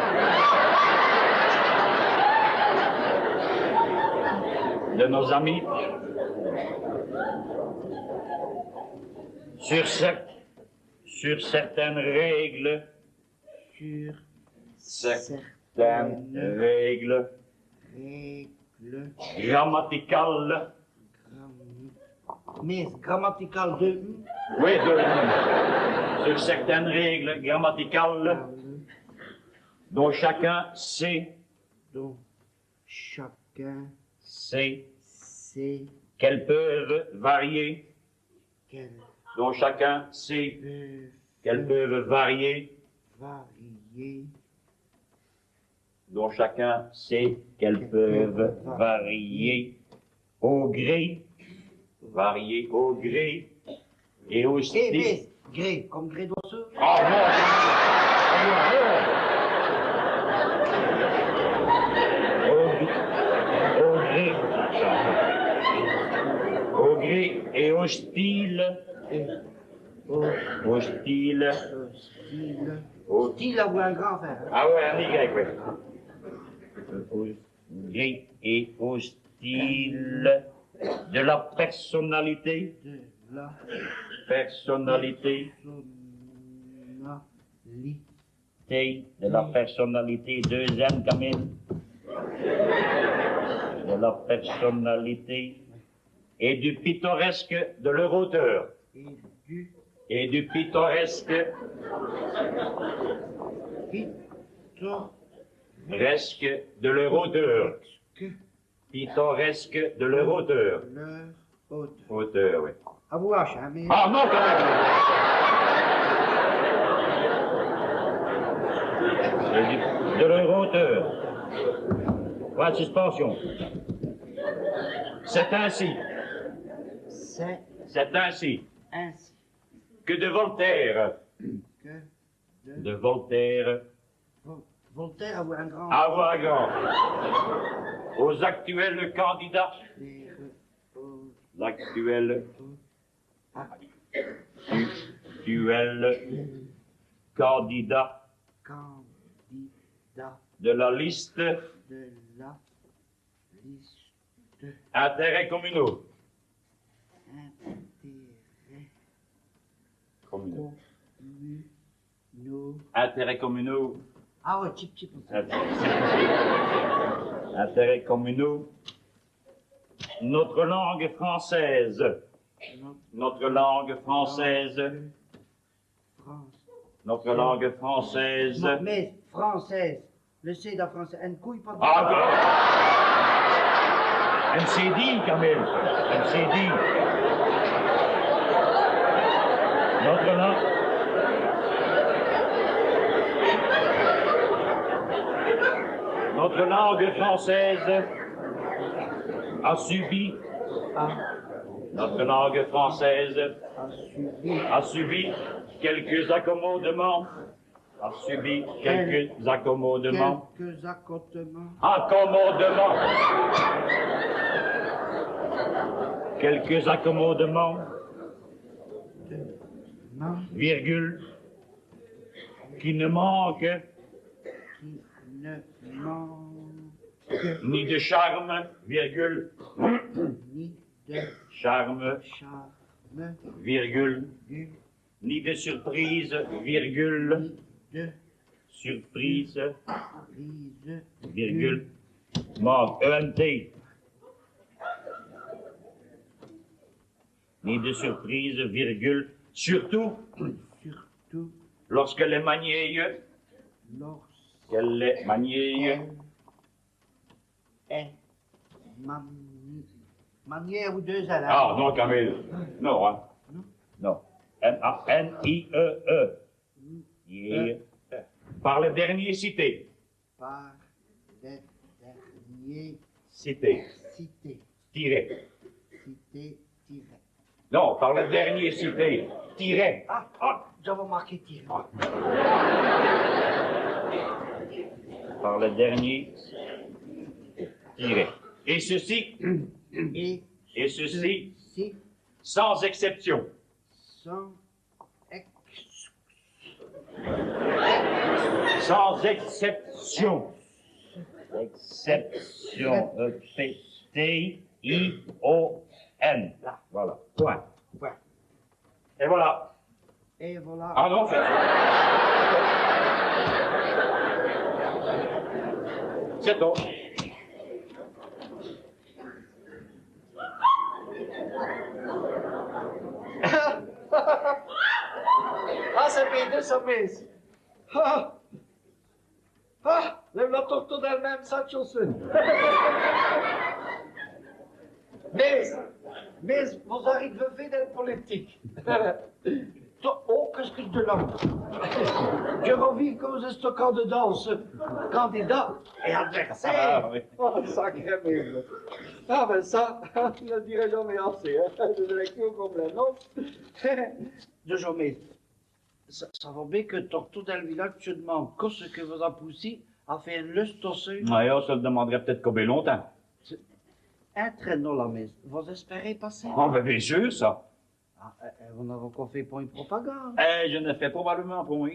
[SPEAKER 2] De nos amis. Sur certaines règles.
[SPEAKER 6] Sur
[SPEAKER 2] Certaines règles grammaticales.
[SPEAKER 6] Mais grammatical de
[SPEAKER 2] Oui, sur certaines règles grammaticales dont chacun sait
[SPEAKER 6] dont chacun
[SPEAKER 2] sait
[SPEAKER 6] sait
[SPEAKER 2] qu'elles peuvent varier,
[SPEAKER 6] qu'elles
[SPEAKER 2] dont chacun sait
[SPEAKER 6] peuvent
[SPEAKER 2] qu'elles peuvent varier,
[SPEAKER 6] varier,
[SPEAKER 2] dont chacun sait qu'elles peuvent varier au gré, et au style.
[SPEAKER 6] gré, comme gré d'oiseau.
[SPEAKER 2] Oh non! Au gré et au style. Au style.
[SPEAKER 6] Au style ou un grand frère.
[SPEAKER 2] Ah ouais, un Y, oui. Au gré et au style de la personnalité.
[SPEAKER 6] De la
[SPEAKER 2] Personnalité. De la personnalité. 2 N, Camille. De la personnalité et du pittoresque de leur auteur. Et du pittoresque resque de leur auteur. Pittoresque de leur auteur. Auteur, oui.
[SPEAKER 6] À vous, hein, mais...
[SPEAKER 2] Ah non, quand même. De leur auteur. Point de suspension. C'est ainsi. C'est ainsi. Que de Voltaire. De Voltaire.
[SPEAKER 6] Voltaire a un grand...
[SPEAKER 2] Avoir grand. Aux actuels candidats. L'actuel. Candidat. De la liste. Intérêts communaux. Intérêts communaux.
[SPEAKER 6] Ah ouais, chip.
[SPEAKER 2] Intérêts communaux. Notre langue française. Notre langue française. Notre langue française.
[SPEAKER 6] Mais française. Le C de français. Une couille pas de...
[SPEAKER 2] MCD, Camille. MCD. Notre langue. Notre langue française a subi. Notre langue française a subi quelques accommodements. A subi quelques accommodements.
[SPEAKER 6] Quelques accommodements.
[SPEAKER 2] Accommodements. Quelques accommodements. Virgule. Qui ne manque. Ni de charme, virgule.
[SPEAKER 6] Ni de
[SPEAKER 2] charme, virgule. Ni de surprise, virgule. Surprise, virgule. Manque, ENT. Ni de surprise, virgule. Surtout. Lorsque les manières. Qu'elle les manière.
[SPEAKER 6] Manière ou deux à la...
[SPEAKER 2] Ah, non, Camille. Non, hein. Non. M-A-N-I-E-E. Par le dernier cité.
[SPEAKER 6] Par le dernier...
[SPEAKER 2] Cité. Tiré.
[SPEAKER 6] Cité, tiré.
[SPEAKER 2] Non, par le dernier cité. Tiré.
[SPEAKER 6] J'avais marqué tiré.
[SPEAKER 2] Par le dernier tiré. Et ceci, sans exception. Sans exception. Exception. T-I-O-N. Voilà. Point. Et voilà. Ah non, c'est tout.
[SPEAKER 6] C'est bien de sa mise. Lève la tortue d'elle-même sans chaussure. Mais vous arrivez dans la politique. Oh, qu'est-ce que de l'homme? Je revis que vous êtes candidat, candidat et adversaire. Oh, sacré mille. Ah, ben ça, je ne le dirai jamais assez, hein, des élections comme la nôtre. De jamais. Ça va bien que Torto dans le village, tu demandes qu'est-ce que vous a poussé à faire une liste aussi.
[SPEAKER 2] Ouais, ça le demanderait peut-être combien longtemps.
[SPEAKER 6] Un traîneau la mise. Vous espérez passer?
[SPEAKER 2] Ah, ben bien sûr, ça.
[SPEAKER 6] Vous n'avez pas fait pour une propagande.
[SPEAKER 2] Je ne fais probablement pour moi.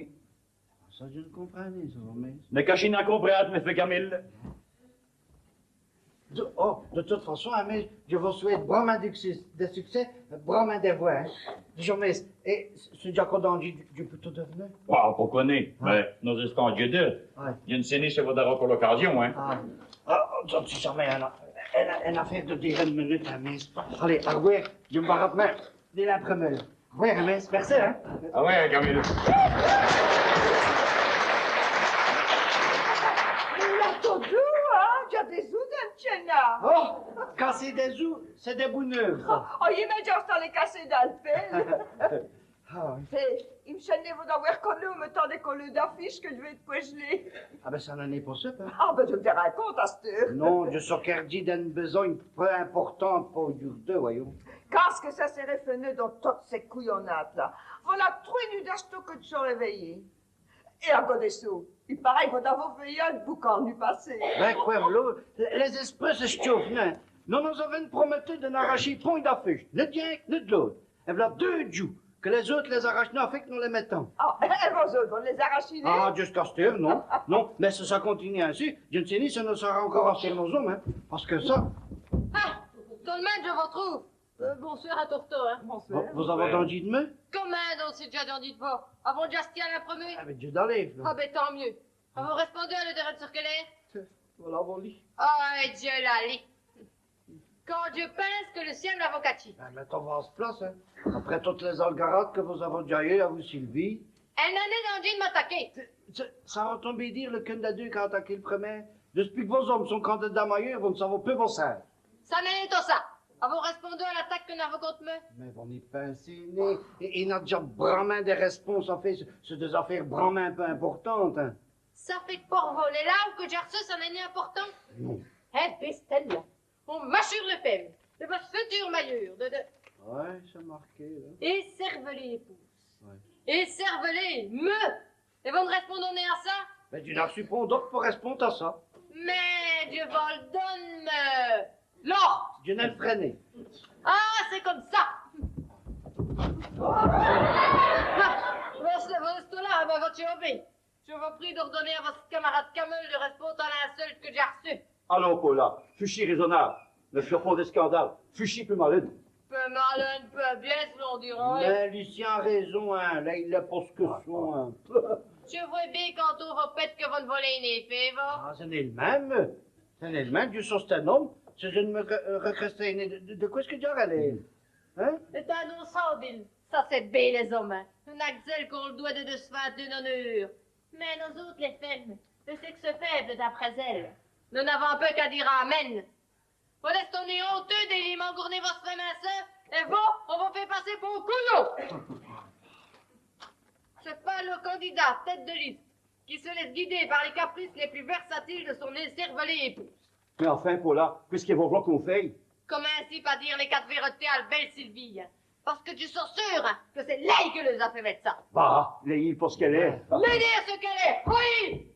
[SPEAKER 6] Ça, je ne comprends pas, ça, mais...
[SPEAKER 2] Ne cachez n'a comprendre, M. Camille.
[SPEAKER 6] De toute façon, mais je vous souhaite vraiment de succès, vraiment des voix. Hein. Jamais. Et ce Jacob d'Angie, je peux tout devenir?
[SPEAKER 2] Ah, pour connaître. Mais nous estons Dieu deux. Il y a une scénée, ça va d'avoir pour l'occasion, hein.
[SPEAKER 6] Ça, c'est jamais un Een affaire de 10 minuten, hein, mens. Allee, alweer, je me barret me. Dès la première. Ouais, mens, merci, hein.
[SPEAKER 2] Ah ouais, Camille.
[SPEAKER 9] L'arto d'où, hein? Già des sous d'un tchéna.
[SPEAKER 6] Oh, casser des ous, c'est des bougneux.
[SPEAKER 9] Oh, il m'a déjà installé cassé dans le pelle.
[SPEAKER 6] Ah, oui.
[SPEAKER 9] Il me chaînait vous d'avoir connu au mettant des colleux d'affiches que je vais te geler.
[SPEAKER 6] Ah ben, ça n'en est pas ça, hein.
[SPEAKER 9] Ah, ben, je me raconte à cette heure.
[SPEAKER 6] Non, je sais qu'elle dit d'une besogne peu importante pour du deux, voyons.
[SPEAKER 9] Qu'est-ce que ça s'est réféné dans toutes ces couillonnates, là? Voilà 3 nuits d'acheter que tu sois réveillé. Et à côté de ça, il paraît qu'on a fait un boucan du passé.
[SPEAKER 6] Ben, quoi, l'autre, les esprits se chauffent, hein. Nous nous avons promettu de n'arracher point d'affiches, ni d'un ni de l'autre. Et voilà 2 jours que les autres les arrachent, non, fait que nous les mettons.
[SPEAKER 9] Ah, et vos autres, on les arrache.
[SPEAKER 6] Ah, jusqu'à cette heure, non. Non, mais si ça continue ainsi, je ne sais ni si nous sera encore assez nos hommes, hein. Parce que ça,
[SPEAKER 7] Ah, tout le monde, je vous retrouve. Bonsoir à Tourteau, hein.
[SPEAKER 6] vous avez entendu de me?
[SPEAKER 7] Comment donc c'est déjà entendu de vous? Avons déjà stié à la première?
[SPEAKER 6] Ah, mais Dieu d'enlève,
[SPEAKER 7] Ah, ben tant mieux. Avons répondu à le terrain de circulaire?
[SPEAKER 6] Voilà, mon lit.
[SPEAKER 7] Ah, et Dieu la lit. Quand Dieu pense que le ciel l'avocati.
[SPEAKER 6] Ben, mettons va se place, hein. Après toutes les algarades que vous avez déjà eues à vous, Sylvie.
[SPEAKER 7] Elle n'en est d'envie de m'attaquer.
[SPEAKER 6] Ça va tomber dire le qu'un des deux qui a attaqué le premier. Depuis que vos hommes sont candidats ailleurs, vous ne savez plus vos sœurs.
[SPEAKER 7] Ça n'en est tout ça. Avons répondu à l'attaque que nous avons contre moi?
[SPEAKER 6] Mais on est pincé, né. Et il a déjà bramin des réponses, en fait, c'est des affaires bramin un peu importantes, hein.
[SPEAKER 7] Ça fait que pour voler là ou que j'ai reçu, ça n'en est important?
[SPEAKER 6] Non.
[SPEAKER 7] Hein, Bestelle, là. On m'assure le pème de votre futur maillure, de...
[SPEAKER 6] Ouais, c'est marqué, là.
[SPEAKER 7] Et cervelé épouse.
[SPEAKER 6] Ouais.
[SPEAKER 7] Et cervelé, me. Et vous ne répondez à ça?
[SPEAKER 6] Mais tu n'as reçu pas d'autre pour répondre à ça.
[SPEAKER 7] Mais Dieu vous le donne, me. Là.
[SPEAKER 6] Dieu n'a le freiné.
[SPEAKER 7] Ah, c'est comme ça. Restez là, ma votre chérubin. Je vous prie d'ordonner à votre camarade Camel de répondre à l'insulte que j'ai reçue.
[SPEAKER 2] Allons, Paula, fuchi raisonnable. Ne fais pas de scandale. Fuchi plus malin.
[SPEAKER 7] Peu malin, peu bien, si l'on dirait.
[SPEAKER 6] Mais Lucien a raison, hein. Là, il a pas ce que sont, hein.
[SPEAKER 7] Je vois bien quand on vous pète que vous ne volez une effet, va.
[SPEAKER 6] Ah, ce n'est le même. Ce n'est le même. Dieu soit un homme. C'est je ne me recrestiner. De quoi est-ce que tu as râlé? Hein?
[SPEAKER 7] C'est un non Bill. Ça, c'est bien les hommes, hein. Un axel qu'on le doit de se faire d'une honneur. Mais nous autres, les femmes, le sexe faible d'après elles, nous n'avons un peu qu'à dire amen. Vous laissez on est honteux d'éléments gourner votre frère et vous, on va faire passer pour un couillon. C'est pas le candidat tête de liste qui se laisse guider par les caprices les plus versatiles de son écervelé épouse.
[SPEAKER 2] Mais enfin, Paula, qu'est-ce qu'ils vont voir qu'on fait?
[SPEAKER 7] Comme ainsi pas dire les 4 vérités à la belle Sylvie. Parce que tu sors sûr que c'est l'elle qui les a fait mettre ça.
[SPEAKER 2] Bah, Léhi, pour ce qu'elle est.
[SPEAKER 7] Me dire ce qu'elle est, oui!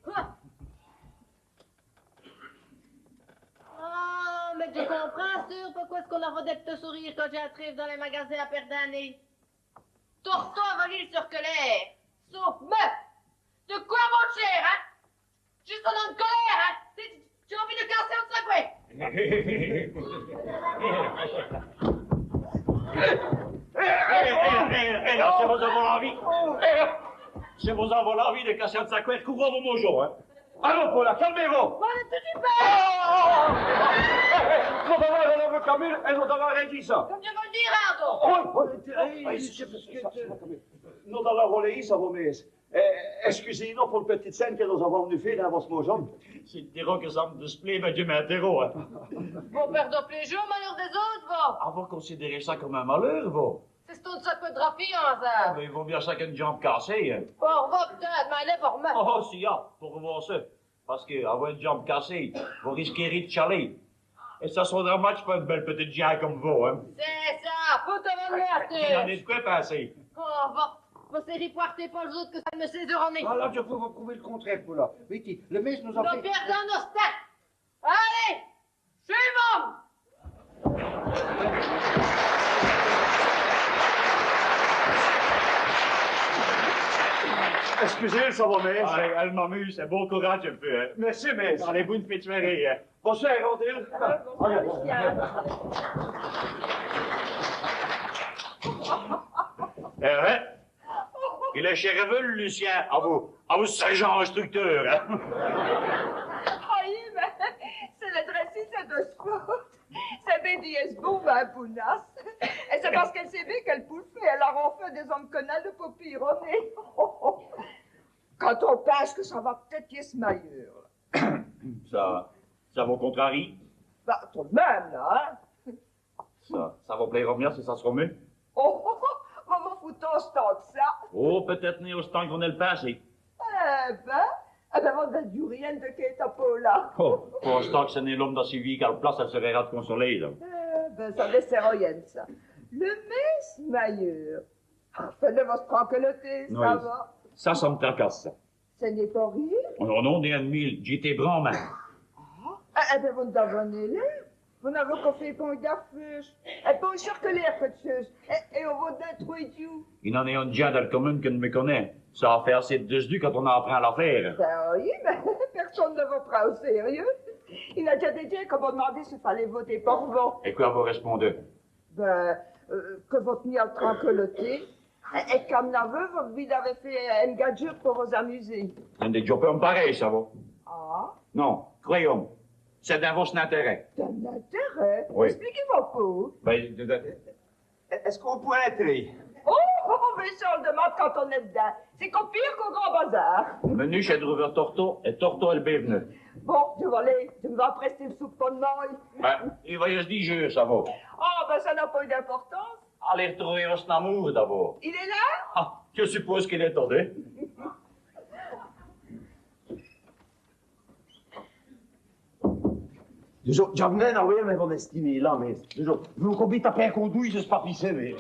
[SPEAKER 7] Ah, mais tu comprends, sûr, pourquoi est-ce qu'on a redette te sourire quand j'arrive dans les magasins à perdre d'année? Tourteau a volé le circulaire, sauf me! De quoi, mon cher, hein? Juste en de colère, hein? Tu as envie de casser un
[SPEAKER 2] Si vous avez envie, si vous avez envie de casser un sac, couvrez vos mojo, hein. Allons, Paula, calmez-vous.
[SPEAKER 7] Bon, tout de suite,
[SPEAKER 2] Nous avons un Camille et nous avons régi ça.
[SPEAKER 7] comme je veux le dire, Ardo!
[SPEAKER 2] Nous avons volé ça, vos messieurs. Excusez-nous pour la petite scène que nous avons venue faire dans votre mojon. C'est le terreau que ça me display, mais Dieu m'interroge, hein.
[SPEAKER 7] Vous perdez plaisir au malheur des autres, vous!
[SPEAKER 2] Ah, vous considérez ça comme un malheur, vous?
[SPEAKER 7] C'est tout ça que de raffiant, ça!
[SPEAKER 2] Mais ils vont bien chacun une jambe cassée, hein.
[SPEAKER 7] Pour vous, peut-être, mais elle est pour moi!
[SPEAKER 2] Oh, si, pour voir ça. Parce qu'avoir une jambe cassée, vous risquerez de chaler. Et ça sera match pour une belle petite giant comme vous, hein.
[SPEAKER 7] C'est ça! Faut te vendre
[SPEAKER 2] Il y en a de quoi passer.
[SPEAKER 7] Oh, va série poirter pas les autres que ça me saisira en nez!
[SPEAKER 6] Alors, je peux vous prouver le contraire, Paula. Oui, le mec nous a
[SPEAKER 7] Nous
[SPEAKER 6] fait...
[SPEAKER 7] perdons nos stats! Allez! Suivons!
[SPEAKER 2] Excusez, ça va, mais. Allez, elle m'amuse, c'est bon courage un peu, hein. Merci, mais. Allez, bonne petite soirée, hein. Bonsoir, Rondine. Ouais. Il est chez Revol, Lucien, à vous sergent instructeur, hein.
[SPEAKER 9] Ah, oui, mais c'est le dressing, c'est de sport. fait dièse bon, ben, Bounas. Et c'est parce qu'elle sait bien qu'elle peut le faire. Elle a renfait des hommes connards de popironner. Quand on pense que ça va peut-être y se meilleur.
[SPEAKER 2] Ça vous contrarie?
[SPEAKER 9] Bah, tout de même, là, hein.
[SPEAKER 2] Ça va plaire bien si ça sera mieux?
[SPEAKER 9] On va foutre en stand que ça.
[SPEAKER 2] Oh, peut-être né au stand qu'on ait le passé.
[SPEAKER 9] Eh ben, on va du rien de Kétapola.
[SPEAKER 2] Oh, pour l'instant que ce n'est l'homme dans ses vies, car place, elle serait rate consoler, là.
[SPEAKER 9] Ben, ça ne sert à rien, ça. Le mess meilleur. Fais-le votre tranquillité, ça
[SPEAKER 2] Oui.
[SPEAKER 9] va.
[SPEAKER 2] Ça me tracasse, ça.
[SPEAKER 9] Ce n'est pas rien.
[SPEAKER 2] Oh non, des ennemis, j'étais branle.
[SPEAKER 9] Eh ben, vous nous abonnez-les. Vous n'avez qu'à faire pour une affiche. Et pas sûr que l'air que de chose. Et on va détruire tout.
[SPEAKER 2] Il en est un déjà dans le commune que ne me connaît. Ça a fait assez de dessus quand on apprend à l'affaire.
[SPEAKER 9] Ben oui, mais personne ne vous prend au sérieux. Il a déjà dit qu'on m'a demandé s'il fallait voter pour vous.
[SPEAKER 2] Et quoi vous répondez?
[SPEAKER 9] Ben, que votre mis à tranquillité. Et comme l'aveu, votre vie avait fait une gadget pour vous amuser.
[SPEAKER 2] Il y a des jobs pareils, ça va.
[SPEAKER 9] Ah,
[SPEAKER 2] Non, croyons. C'est dans votre intérêt.
[SPEAKER 9] d'un intérêt.
[SPEAKER 2] Oui.
[SPEAKER 9] Expliquez-moi pas.
[SPEAKER 2] Ben,
[SPEAKER 5] Est-ce qu'on pourrait entrer?
[SPEAKER 9] Mais ça, on le demande quand on est dedans. C'est qu'au pire qu'au grand bazar.
[SPEAKER 2] menu chez Druver Torto et Torto est le bienvenu.
[SPEAKER 9] Bon, je vais aller. Tu me vas prester le soupe de maille.
[SPEAKER 2] Ben, il va y se dire, ça va.
[SPEAKER 9] Ah, ben ça n'a pas eu d'importance.
[SPEAKER 2] Allez retrouver votre amour d'abord.
[SPEAKER 9] Il est là?
[SPEAKER 2] Ah, je suppose qu'il est tombé.
[SPEAKER 5] J'en venais d'envoyer mes bonnes estimées là, mais vous combien t'as pris un condouille, je sais pas pisser, mais.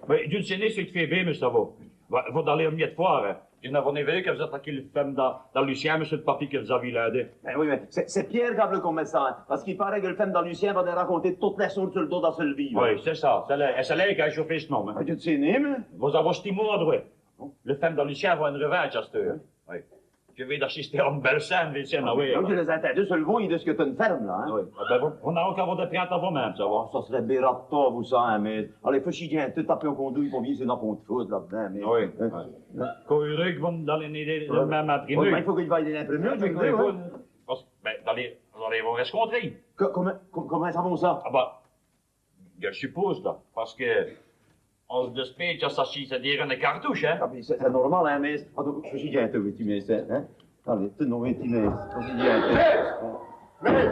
[SPEAKER 2] Mais d'une scène, c'est que fait bien, mais ça va. Va d'aller une miette foire. Hein. Il y en a un éveillé qui vous attaqué le femme dans Lucien, monsieur le papi qui vous a viladé.
[SPEAKER 5] Ben oui, mais c'est Pierre qui a le commerçant, hein, parce qu'il paraît que le femme dans Lucien va nous raconter toutes les sortes sur le dos dans ce vie.
[SPEAKER 2] Oui, c'est ça. C'est là qui a chauffé ce nom. Hein.
[SPEAKER 5] Tu te sais, mais.
[SPEAKER 2] Vous avez ce mot à droite. Le femme dans Lucien va une revanche à cette heure. Hein. Oui. Je vais d'assister à une belle scène, Lucien, oui.
[SPEAKER 5] Donc, je les interdis sur le vent, il de ce que tu une ferme, là. Hein?
[SPEAKER 2] Oui. Ah ben, on a encore de prendre à vous-même, ça va.
[SPEAKER 5] Ça serait bérato, vous ça, hein, mais. Allez, faut chier un tout taper au condouille pour bien, c'est dans qu'on te fout là-dedans, mais.
[SPEAKER 2] Oui.
[SPEAKER 5] Hein?
[SPEAKER 2] Quand ils vont dans le même imprimé.
[SPEAKER 5] Oui, mais il faut qu'il vaille l'imprimer, je vais hein.
[SPEAKER 2] Ben, dans les vont rencontrer.
[SPEAKER 5] Comment ça va, ça?
[SPEAKER 2] Ah bah, je suppose, là, parce que on se despêche à s'acheter, c'est-à-dire une cartouche, hein.
[SPEAKER 5] Ah, mais c'est normal, hein, mais. Attends, faut chier un tout, tu mets ça, hein? Allez, tu nous mets, tu mets. Faut chier un tout.
[SPEAKER 8] Mais,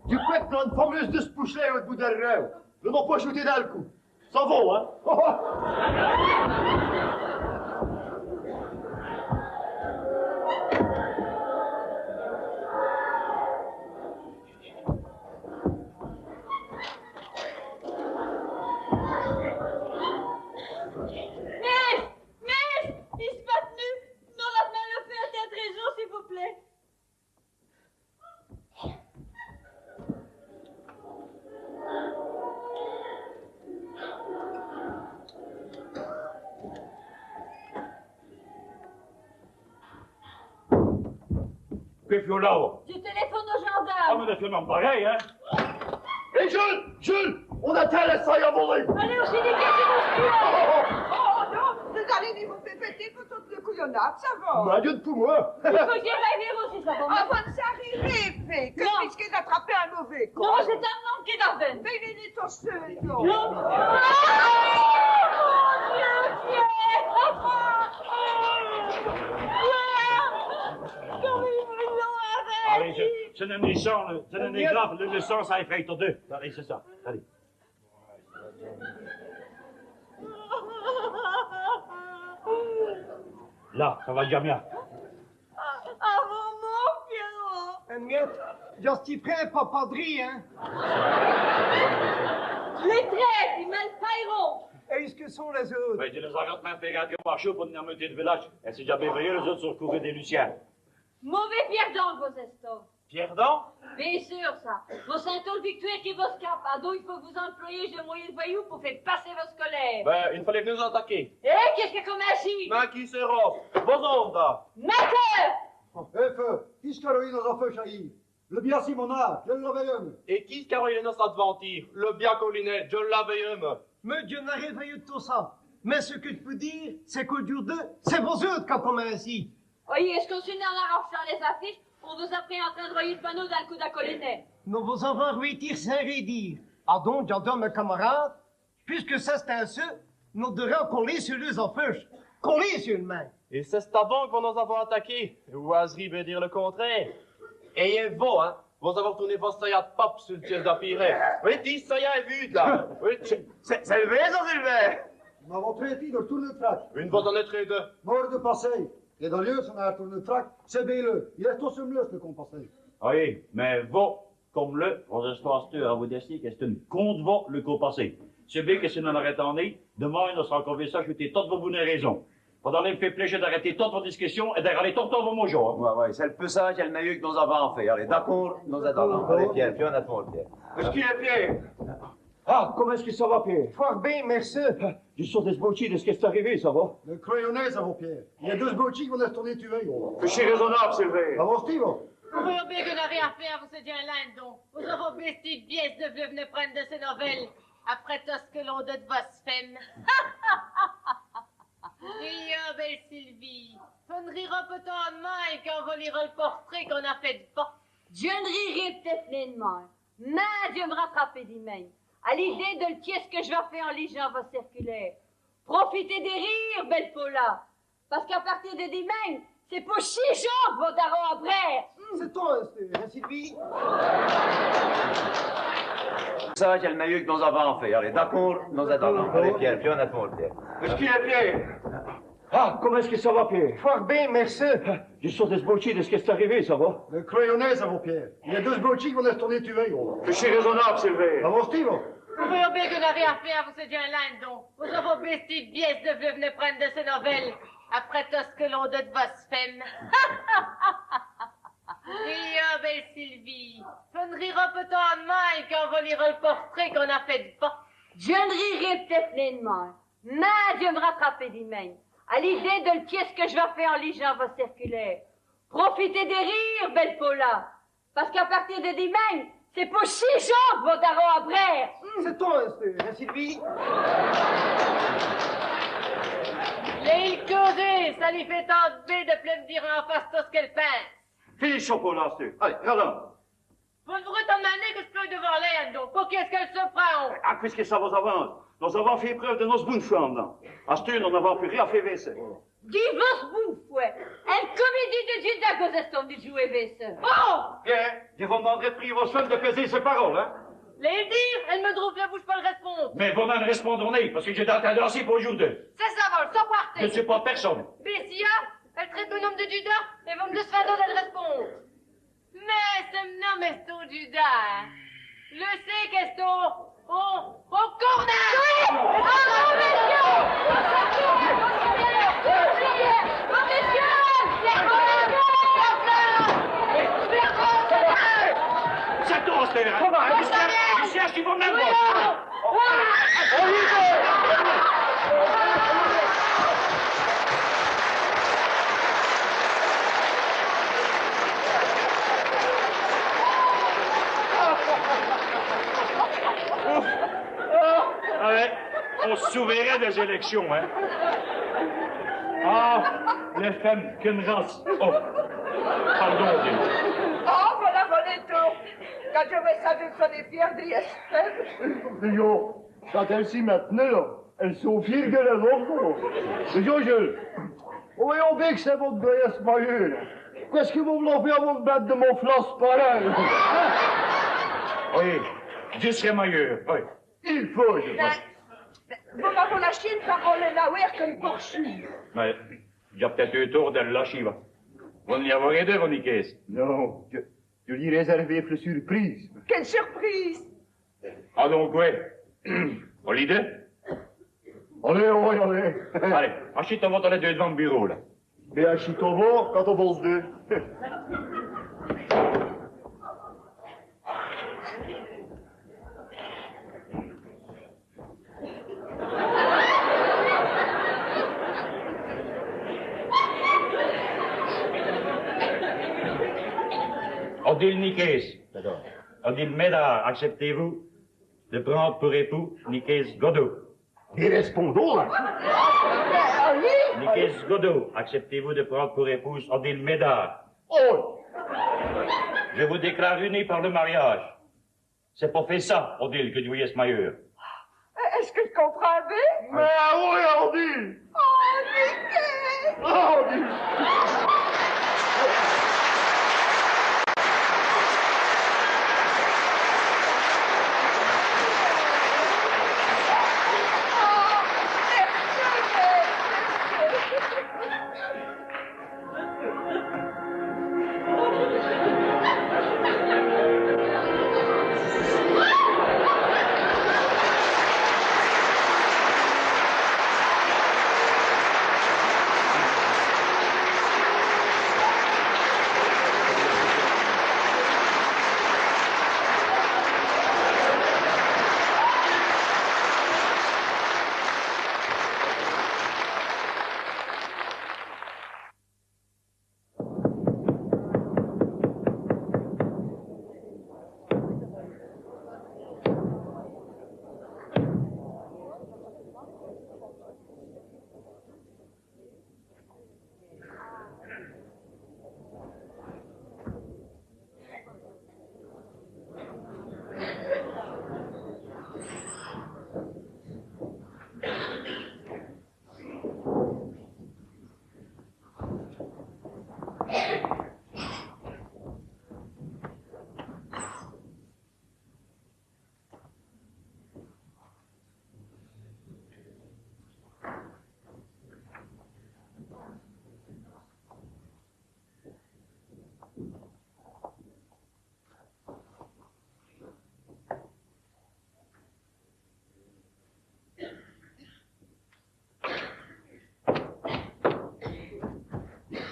[SPEAKER 8] du coup, dans une fameuse de ce pouchet au bout d'un rêve. Ne m'ont pas shooté dans le coup. Ça va, hein?
[SPEAKER 2] Que fait là-haut?
[SPEAKER 7] Je téléphone aux
[SPEAKER 2] Ah,
[SPEAKER 7] gendarmes.
[SPEAKER 2] mais c'est même pareil, hein.
[SPEAKER 8] Hé, Jules! On atteint les sailles à voler!
[SPEAKER 7] Allez au syndicat, c'est mon
[SPEAKER 9] Oh non, vous allez vous faire péter pour toute le couillonnade, ça va.
[SPEAKER 8] Mais adieu de pour moi!
[SPEAKER 7] Il faut que j'aille vers aussi, ça va.
[SPEAKER 9] Avant de s'arriver, fait, que
[SPEAKER 7] Non.
[SPEAKER 9] risquer d'attraper un mauvais con.
[SPEAKER 7] Non, c'est un homme qui est dans la veine.
[SPEAKER 9] Mais il est tout seul, non.
[SPEAKER 7] Non. Ah, mon Dieu, Pierre. Comme ils l'ont
[SPEAKER 2] Allez,
[SPEAKER 7] arrêté.
[SPEAKER 2] c'est un sang, c'est un grave, le sang, ça effraie aux deux. Allez, c'est ça, allez. Là, ça va déjà bien.
[SPEAKER 7] Avant mon Pierrot.
[SPEAKER 6] Miette, j'en suis prêt, pas padri, hein.
[SPEAKER 7] Les traites, ils malfailleront.
[SPEAKER 6] Et ce que sont les autres?
[SPEAKER 2] Mais je les arrête même faire gagner au marché pour venir me dire le village. Et c'est déjà béveillé, les autres sur le des Luciens.
[SPEAKER 7] Mauvais Pierre-Dent, vos estos.
[SPEAKER 3] Pierre-Dent?
[SPEAKER 7] Bien sûr, ça. Vos Saint-Paul Victoire qui vos cap. À donc, il faut que vous employiez de moyens de voyous pour faire passer vos scolaires.
[SPEAKER 3] Ben, il fallait venir nous attaquer.
[SPEAKER 7] Qu'est-ce qu'il y a comme ainsi?
[SPEAKER 3] Mais qui sera? Vos ordres!
[SPEAKER 7] Mateur!
[SPEAKER 8] Feu, qui caroline dans un feu jaillir? Le bien Simona, je l'avais un.
[SPEAKER 3] Et qui Caroline nos adventir? Le bien Colinet, je l'avais un.
[SPEAKER 6] Mais Dieu n'a rien fait de tout ça. Mais ce que je peux dire, c'est qu'au jour 2, c'est vos autres qui ont comme ainsi.
[SPEAKER 7] Voyez, est-ce qu'on se met en arrachant les affiches?
[SPEAKER 10] On vous a pris en train de broyer le panneau dans le coup d'Acolinet.
[SPEAKER 11] Nous vous avons retiré sans redire. Ah donc, j'adore mes camarades, puisque ça c'est ainsi, nous devons coller sur les affiches. Coller sur une main.
[SPEAKER 3] Et c'est cette banque que nous avons attaqué. Oiserie veut dire le contraire. Et vous, hein, vous avez retourné votre saillat de pape sur le pièce d'appiret. Oui, dis, ça y est, vu, là. Oui,
[SPEAKER 5] C'est levé, ça, Sylvain?
[SPEAKER 8] Nous avons traité de retourner le trac.
[SPEAKER 3] une fois en être deux.
[SPEAKER 8] Mort de passeil. Et dans lieu, on a retourné le trac, c'est bien-le. Il est tout seul le qu'on passait.
[SPEAKER 2] Oui, mais vous, comme le, vos histoires à vous décider que c'est une compte vous le coup passé. C'est bien que si nous arrêtons, demain, nous serons conviés ça, jeter toutes vos bonnes raisons. Pendant les fait plaisir d'arrêter toutes vos discussions et d'arrêter toutes vos mots jours.
[SPEAKER 5] Ouais, c'est le peu ça qui est le meilleur que nous avons fait. Allez, d'accord, nous attendons. Allez, Pierre, puis on attend le Pierre.
[SPEAKER 8] Est-ce qu'il est Pierre? Ah, comment est-ce que ça va, Pierre?
[SPEAKER 11] Fort bien, merci.
[SPEAKER 8] Je sors des sbottis de ce qui est arrivé, ça va? Le crayonnet, ça va, Pierre. Il y a deux sbottis qui vont être retournés tuer.
[SPEAKER 5] Fichier raisonnable, Sylvain.
[SPEAKER 8] Ça va, Steve?
[SPEAKER 7] Vous voyez bien que n'a rien à faire, vous se dites un linde, donc. Vous avez bestie de pièces de bleu venir prendre de ces nouvelles. Après tout ce que l'on de votre femme. Ria, belle Sylvie. On ne rira peut-être demain quand on va lire le portrait qu'on a fait de pas.
[SPEAKER 10] Je ne rirai peut-être pas demain, mais je vais me rattraper demain. À l'idée de le qu'est-ce que je vais faire en lisant vos circulaires. Profitez des rires, belle Paula. Parce qu'à partir de demain, c'est pour 6 jours que vos darons après.
[SPEAKER 8] C'est toi, Sylvie.
[SPEAKER 5] Ça qui est le meilleur que nous avons fait. Allez, d'accord, nous attendons. Allez, Pierre, puis on attend le Pierre.
[SPEAKER 8] Est-ce qu'il est Pierre? Ah, comment est-ce que ça va, Pierre?
[SPEAKER 11] Fort bien, merci.
[SPEAKER 8] Je sors des sbottis de ce qui est arrivé, ça va? Le crayonnet, ça va, Pierre. Il y a deux sbottis qui vont être retournés tuer.
[SPEAKER 5] Fichier raisonnable, Sylvain.
[SPEAKER 8] Ça va, Steve?
[SPEAKER 7] Vous voyez bien que n'a rien à faire, vous se dites un linde, donc. Vous avez bestie de pièces de bleu venir prendre de ces nouvelles. Après tout ce que l'on de votre femme. Ria, belle Sylvie. On ne rira peut-être demain quand on va lire le portrait qu'on a fait de pas.
[SPEAKER 10] Je ne rirai peut-être pas demain, mais je vais me rattraper demain. À l'idée de le qu'est-ce que je vais faire en lisant vos circulaires. Profitez des rires, belle Paula. Parce qu'à partir de demain, c'est pour 6 jours que vos darons après.
[SPEAKER 11] C'est toi, Sylvie.
[SPEAKER 7] Les causés, ça lui fait tant de bé de plein me dire en face tout ce qu'elle pense.
[SPEAKER 5] Fais les chocolats, Steve. Allez, regarde.
[SPEAKER 7] Vous ne vous retournez que je peux devant l'air, donc. Pour qu'est-ce qu'elle se prend?
[SPEAKER 5] Ah, puisque ça vous avance, nous avons fait preuve de nos bonnes foi maintenant. À ce nous n'avons plus rien fait vaisser.
[SPEAKER 10] Divorce bonne foi. Elle comédie de Judas que vous êtes de jouer vaisseau.
[SPEAKER 7] Oh!
[SPEAKER 5] Bien, je vous demanderai de prier vos soins de peser ces paroles, hein.
[SPEAKER 7] Les dire, elle me trouve la bouche pas le répondre.
[SPEAKER 2] Mais vous-même répondrez, parce que j'ai dans ta danser pour jour deux.
[SPEAKER 7] C'est ça, vol, ça
[SPEAKER 2] Je ne
[SPEAKER 7] partez.
[SPEAKER 2] suis pas personne.
[SPEAKER 7] Bessia, elle traite le nom de Judas, et va me laisser faire d'elle répondre. Mais ce nom est au Judas. Le sais qu'est-ce au corner!
[SPEAKER 10] Oh,
[SPEAKER 2] C'est toi, Stéphane. Comment? Je cherche qui vont même Ah ouais, on se souviendrait des élections, hein. Ah, les femmes qu'une race. Oh, pardon, Dieu.
[SPEAKER 9] Oh, voilà mon étour. Quand je vais savoir que ça des pierres d'ISF.
[SPEAKER 8] Yo, quand elles s'y maintenant, là, elles sont fières que les autres. Je. Voyons bien que c'est votre BS maillot, là. Qu'est-ce que vous voulez faire vous battre de mon flanc pareil?
[SPEAKER 2] Oui, je serai meilleur, oui.
[SPEAKER 8] Il faut, je pense.
[SPEAKER 9] Vous m'avez lâché une parole là, où est comme poursuivre?
[SPEAKER 2] Mais, j'ai peut-être eu tour de lâcher, va. Vous n'y avez rien de, vous, Nicaise.
[SPEAKER 8] Non, je lui réservais la surprise.
[SPEAKER 9] Quelle surprise!
[SPEAKER 2] Ah, donc, ouais. On l'idée?
[SPEAKER 8] Allez.
[SPEAKER 2] Allez, achète votre les deux devant le bureau, là.
[SPEAKER 8] Mais à Chitovo, quand on bosse deux.
[SPEAKER 2] Odile Nicaise. Odile Médard, acceptez-vous de prendre pour époux Nicaise Godot?
[SPEAKER 8] Et répondons, là.
[SPEAKER 2] Nicaise Godot, acceptez-vous de prendre pour épouse Odile Médard,
[SPEAKER 8] Oh!
[SPEAKER 2] Je vous déclare unis par le mariage. C'est pour faire ça, Odile, que tu es meilleur.
[SPEAKER 9] Est-ce que je comprends bien?
[SPEAKER 8] Mais oui, Odile!
[SPEAKER 9] Oh, Niquet!
[SPEAKER 8] Oh, Odile!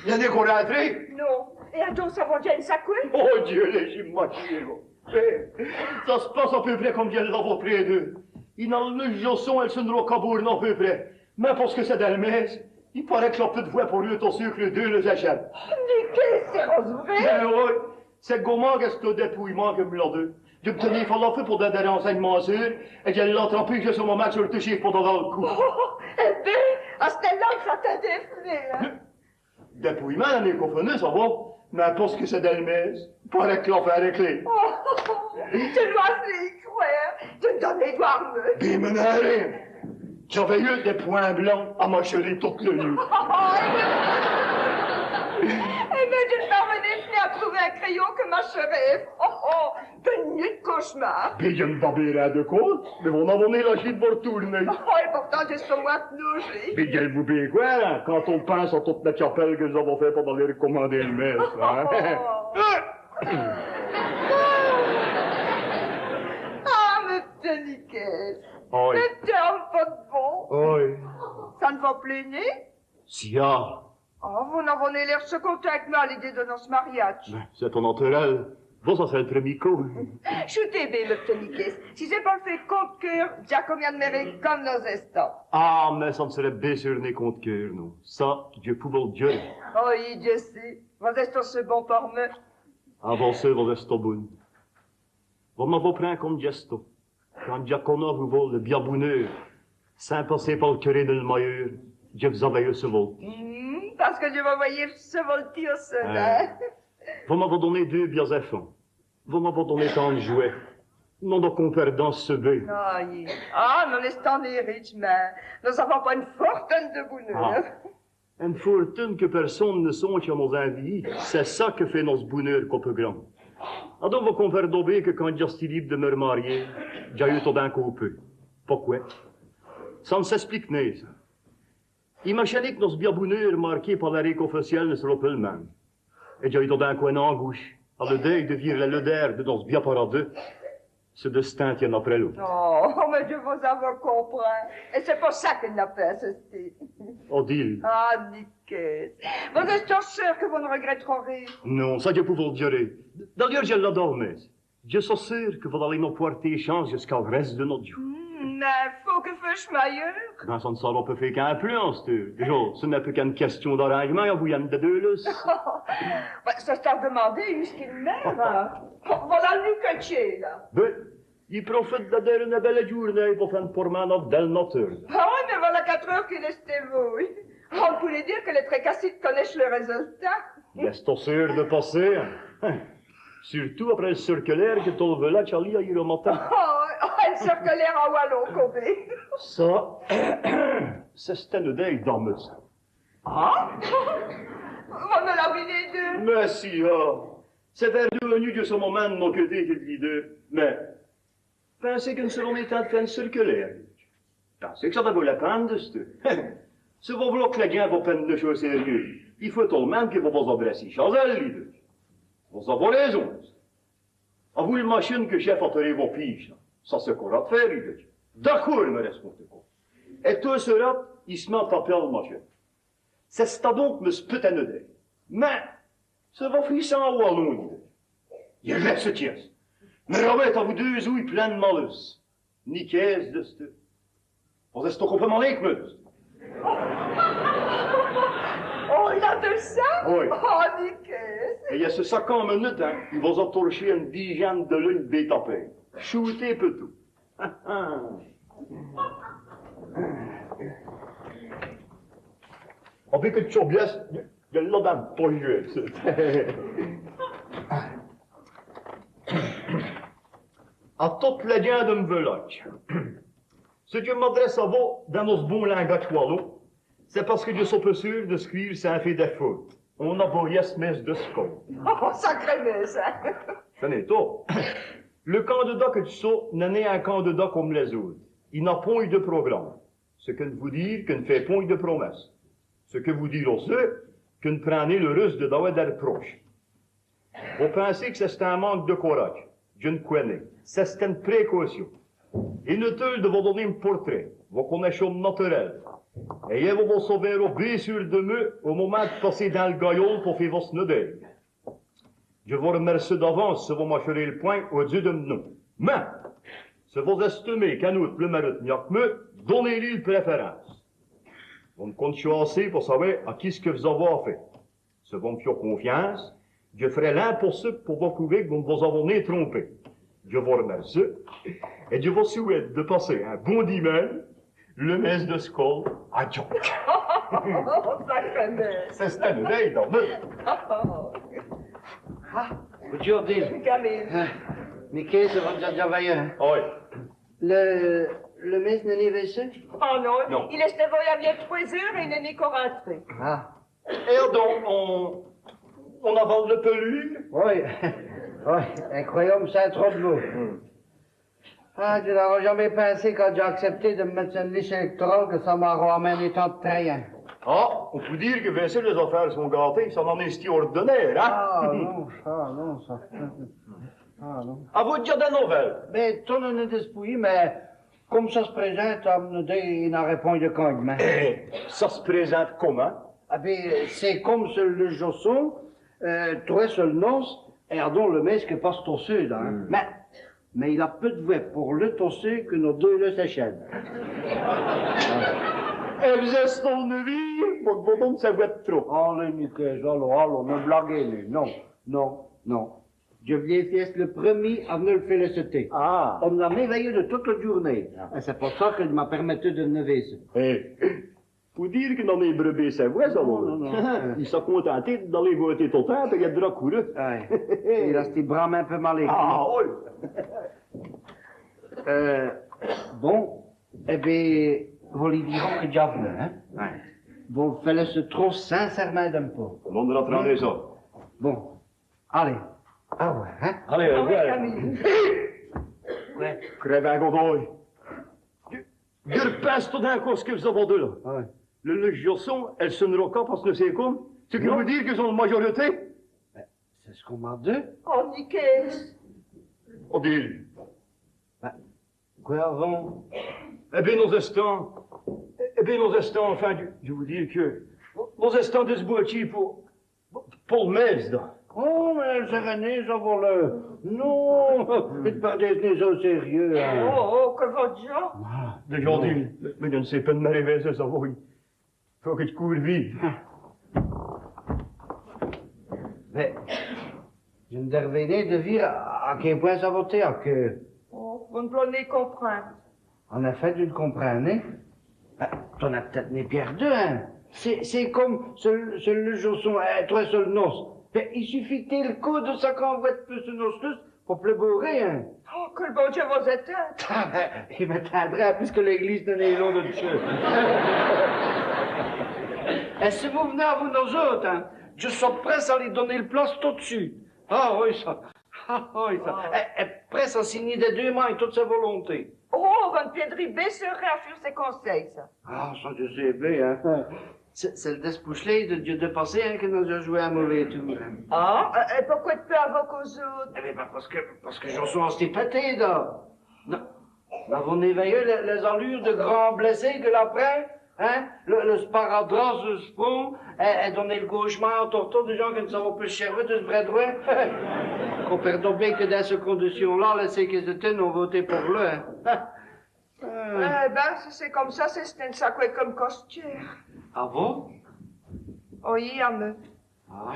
[SPEAKER 8] Il y a des qu'on est entré?
[SPEAKER 9] Non. Et attends, ça va bien ça quoi?
[SPEAKER 8] Oh Dieu, les imaginez, ça se passe à peu près comme vient l'avoir près d'eux. Il n'a le josson, elle se n'aura qu'à bourne à peu près. Mais parce que c'est d'Almès, il paraît que la petite voix pour lui, ton sucre, les deux les achètent.
[SPEAKER 9] Niquet, c'est vrai?
[SPEAKER 8] Ben oui, c'est comment que c'est au dépouillement que me l'a deux. Je me tenais pas la fait pour donner des renseignements sûrs, et j'allais l'attraper que sur mon match sur le toucher pour donner le coup.
[SPEAKER 9] Oh, eh bien, à cette là que ça t'a défilé, hein?
[SPEAKER 8] Dépouillement, la mécophonie, ça va. Mais parce que c'est d'Almès, il paraît que l'affaire est clé.
[SPEAKER 9] Oh, tu dois y croire. Tu me donnes les doigts, me.
[SPEAKER 8] Puis, me n'a rien. J'avais eu des points blancs à m'acheter toute le nuit.
[SPEAKER 9] Eh bien, je ne parvenais plus à trouver un crayon que m'acherait. Oh, une nuit de cauchemar.
[SPEAKER 8] Puis, je me babérais de quoi? Mais on a donné la chute pour retourner.
[SPEAKER 9] Oh, et pourtant, j'ai sur moi de
[SPEAKER 8] Puis, quel vous paye quoi, hein, quand on pense à toute la chapelle que nous avons fait pour aller recommander le messe, hein?
[SPEAKER 9] Ah, mais petit Niquet.
[SPEAKER 8] Oui.
[SPEAKER 9] Le terme pas de bon.
[SPEAKER 8] Oui.
[SPEAKER 9] Ça ne va plus ni?
[SPEAKER 8] Si, ah.
[SPEAKER 9] Oh, vous n'en venez l'air se compter avec moi à l'idée de notre mariage.
[SPEAKER 8] C'est ton naturel. Bon, ça serait le premier coup.
[SPEAKER 9] Shootez bien, le petit Niquet. Si j'ai pas fait compte cœur, déjà combien de mérite comme nos estants.
[SPEAKER 8] Ah, mais ça me serait bien sûr né contre cœur, non. Ça, Dieu pouvait le dire.
[SPEAKER 9] Oh, oui, Dieu sait. Vous êtes ce bon par me.
[SPEAKER 8] Avant ça, vous êtes bon. Vous m'avez pris comme gesto. Quand Giacomo vous vole le biabonneur, sans passer par le curé de le mailleur, Dieu vous avait eu ce vol.
[SPEAKER 9] Parce que je vais voyer ce volti au sol, hein?
[SPEAKER 8] Vous m'avez donné 2 biens enfants. Vous m'avez donné tant de jouets. Non, donc on perd dans ce bœuf.
[SPEAKER 9] Ah, nous restons des riches, mais nous n'avons pas une fortune de bonheur.
[SPEAKER 8] Une fortune que personne ne songe à nos envies, c'est ça que fait notre bonheur qu'on peut grand. Alors, vous comprenez que quand je suis libre de me remarier, j'ai eu tout d'un coup peu. Pourquoi? Ça ne s'explique pas, ça. Imaginez que notre bien bonheur marqué par la règle officielle ne sera pas le même. Et j'ai eu tout d'un coup une angouche, à le deuil de vivre la lodeur de notre bien paradis. Ce destin tient après l'autre.
[SPEAKER 9] Oh, mais je vous avais compris. Et c'est pour ça qu'il n'a pas assisté.
[SPEAKER 8] Odile.
[SPEAKER 9] Ah, Niquet. Vous êtes sûr que vous ne regretterez?
[SPEAKER 8] Non, ça je peux vous le dire. D'ailleurs, je l'adore, mais je suis sûr que vous allez nous porter chance jusqu'au reste de notre jour.
[SPEAKER 9] Mais faut que fasse meilleur.
[SPEAKER 8] Ben, ça ne sera pas fait qu'influence, déjà. Ce n'est plus qu'une question d'arrangement, vous y en a deux, là.
[SPEAKER 9] Ça t'a demandé, où ce qu'il meurt, hein? Voilà le coaché, là.
[SPEAKER 8] Ben, il profite de une belle journée pour faire une promenade dans le nature.
[SPEAKER 9] Ah oui, mais voilà 4 heures qu'il restait vous, oui. On pourrait dire que les précacites connaissent le résultat.
[SPEAKER 4] Laisse-toi sûr de passer. Hein. Surtout après le circulaire que tu le là, Charlie, hier au matin.
[SPEAKER 9] Le circulaire en wallon, Kobe.
[SPEAKER 4] Ça, c'est une idée d'amuse.
[SPEAKER 9] Ah? On me l'a vu les deux.
[SPEAKER 4] Mais si, c'est devenu de ce moment de mon côté que les deux. Mais, pensez que nous serons en train de faire une circulaire. Pensez que ça va vaut la peine de ce. Si vous voulez que les gens vont prendre des choses sérieuses, il faut tout le monde que vous vous adressez chez elles, les deux. Vous avez raison. À vous, le machine que chef a tiré vos piges, ça c'est quoi à faire, les deux. D'accord, me reste compte. Et tout cela, il se met à taper le machine. C'est donc me spit en idée. Mais, ça va finir sans wallon, les deux. Il reste tiers. Mais remettre à vous deux ouilles pleines de malus. Ni caisse de ce. Vous êtes complètement l'écmeuse.
[SPEAKER 9] Oh, il a de ça?
[SPEAKER 4] Oui.
[SPEAKER 9] Oh, nickel.
[SPEAKER 4] Et il y a ce 50 minutes, hein, il va s'entorcher une dizaine de lune bétapé. Shooter peu tout. Avec que tu as bien, il y a là dans ton jeu. À toute la gens de Mveloc. Ce que je m'adresse à vous dans notre bon langage wallon, c'est parce que je suis peu sûr de scrire sans fait de faute. On a beau yes messe de score.
[SPEAKER 9] Oh, sacré messe, hein?
[SPEAKER 4] Tenez, toi. Le candidat que tu sors n'est un candidat comme les autres. Il n'a point de programme. Ce que vous dire que ne fait point de promesse. Ce que vous dire aussi que ne prenez le risque de d'avoir des reproches. Vous pensez que c'est un manque de courage. Je ne connais. C'est une précaution. Inutile de vous donner un portrait, vos connaissances naturelles. Et vous vous sauver bien sûr de mieux au moment de passer dans le gaillon pour faire votre nœud. Je vous remercie d'avance si vous m'assurez le point au-dessus de nous. Mais, si vous estimez qu'un autre le mérite mieux que moi, donnez-lui une préférence. Vous me comptez assez pour savoir à qui ce que vous avez fait. Si vous me faites confiance, je ferai l'impossible pour vous prouver que vous ne vous avez trompé. Je vous remercie et je vous souhaite de passer un bon dimanche, le messe de Skoll à Jock.
[SPEAKER 9] Oh, sacré messe.
[SPEAKER 4] C'est une idée dans le.
[SPEAKER 1] Bonjour, Dil.
[SPEAKER 9] Camille.
[SPEAKER 1] Mickey, c'est votre déjà vaillant.
[SPEAKER 4] Oui.
[SPEAKER 1] Le messe n'est pas ici?
[SPEAKER 9] Oh non,
[SPEAKER 4] Non.
[SPEAKER 9] il est il y a 3 heures et il n'est qu'au rentré.
[SPEAKER 1] Ah.
[SPEAKER 4] Et donc, on avale le pelu?
[SPEAKER 1] Oui. Oui, incroyable, c'est trop de mots. Ah, je n'aurais jamais pensé quand j'ai accepté de me mettre sur une liste électorale que ça m'aurait amené tant de trains.
[SPEAKER 4] Ah, on peut dire que Vincent, les affaires sont gâtées, c'est en amnistie ordinaire, hein?
[SPEAKER 1] Ah non, ça. Ah non.
[SPEAKER 4] À vous de dire des nouvelles.
[SPEAKER 1] Mais tout on est despouillé, mais comme ça se présente, il n'en répond de quand même.
[SPEAKER 4] Ça se présente comment?
[SPEAKER 1] Ah ben, c'est comme sur le Josson, toi sur le nonce, et Ardon le mesque que passe ton sud, hein. Mais il a peu de voix pour le tosser que nos deux le s'échellent.
[SPEAKER 4] Et vous êtes ton vie, pour que vous donne sa voix de trop.
[SPEAKER 1] Oh, le Mickey, allons, me blaguez, lui. Non. Je viens faire le premier à venir le féliciter.
[SPEAKER 4] Ah.
[SPEAKER 1] On m'a éveillé de toute la journée. Et c'est pour ça qu'il m'a permis de lever ça.
[SPEAKER 4] Faut dire que dans les brebis, c'est vrai, ça,
[SPEAKER 1] non.
[SPEAKER 4] Ils sont contentés d'aller voter tout le temps, et il y a de la couru.
[SPEAKER 1] Il a ses bras un peu mal écrits.
[SPEAKER 4] Ah, oui.
[SPEAKER 1] Bon, eh bien, vous lui direz que déjà venu, hein? Vous le félicitez trop sincèrement d'un peu.
[SPEAKER 4] On va rentrer ça.
[SPEAKER 1] Bon, allez. Ah ouais, hein?
[SPEAKER 4] Allez,
[SPEAKER 1] Ouais.
[SPEAKER 4] Crève un godoy. Je repasse tout d'un coup ce que vous avez de là.
[SPEAKER 1] Ouais.
[SPEAKER 4] Le législation, elle sonnera quand parce que c'est comme? C'est que vous dire qu'ils ont une majorité?
[SPEAKER 1] C'est ce qu'on m'a dit.
[SPEAKER 9] Oh, nickel.
[SPEAKER 4] On dit.
[SPEAKER 1] Quoi avant?
[SPEAKER 4] Eh bien, nos instants, enfin, je vous dis que nos instants de ce boîtier pour le messe, là.
[SPEAKER 1] Oh, mais Sérénée, ça vaut le... Non, faites pas des nez au sérieux, hein.
[SPEAKER 9] Oh, que votre gens.
[SPEAKER 4] Déjà dit, mais je ne sais pas de m'arriver ça, ça va. Il faut que tu cours vite.
[SPEAKER 1] Mais, je ne devais de dire à quel point ça va dire que...
[SPEAKER 9] Oh, vous ne pouvez comprendre.
[SPEAKER 1] En effet, tu le comprenais. Tu en as peut-être né perdu, hein.
[SPEAKER 6] C'est comme le Josson, toi seul noce. Ben, il suffit que le coup de ça quand vous êtes plus noce pour pleurer, hein.
[SPEAKER 9] Oh, que le bon Dieu vous éteint.
[SPEAKER 6] Ah, ben, il m'éteindra puisque l'église donnait long de Dieu. Et si vous venez à vous, nous autres, hein, je suis prêt à lui donner le place tout dessus. Ah oui, ça. Ah oui, ça. Et prêt à signer des deux mains toute sa volonté.
[SPEAKER 9] Oh, Van Piedri baisserait à faire ses conseils, ça.
[SPEAKER 6] Ah, ça, je sais bien, hein. C'est le despouchelet de Dieu de passé, hein, qui nous a joué un mauvais tour. Hein.
[SPEAKER 9] Ah, et pourquoi tu peux avoir qu'aux autres?
[SPEAKER 6] Eh bien, parce que j'en suis en pété, là. Non. Nous avons éveillé les allures de grands blessés que l'après, hein, le sparadrap sur ce front, et donné le gauchement au torteau de gens qui ne savent plus chercher de ce bras droit. Qu'on perdonne bien que dans ces conditions-là, les ceux qui étaient ont voté pour lui, hein.
[SPEAKER 9] Eh ben, si c'est comme ça, c'est un sacré comme costume.
[SPEAKER 6] Ah bon?
[SPEAKER 9] Oui, à me.
[SPEAKER 6] Ah.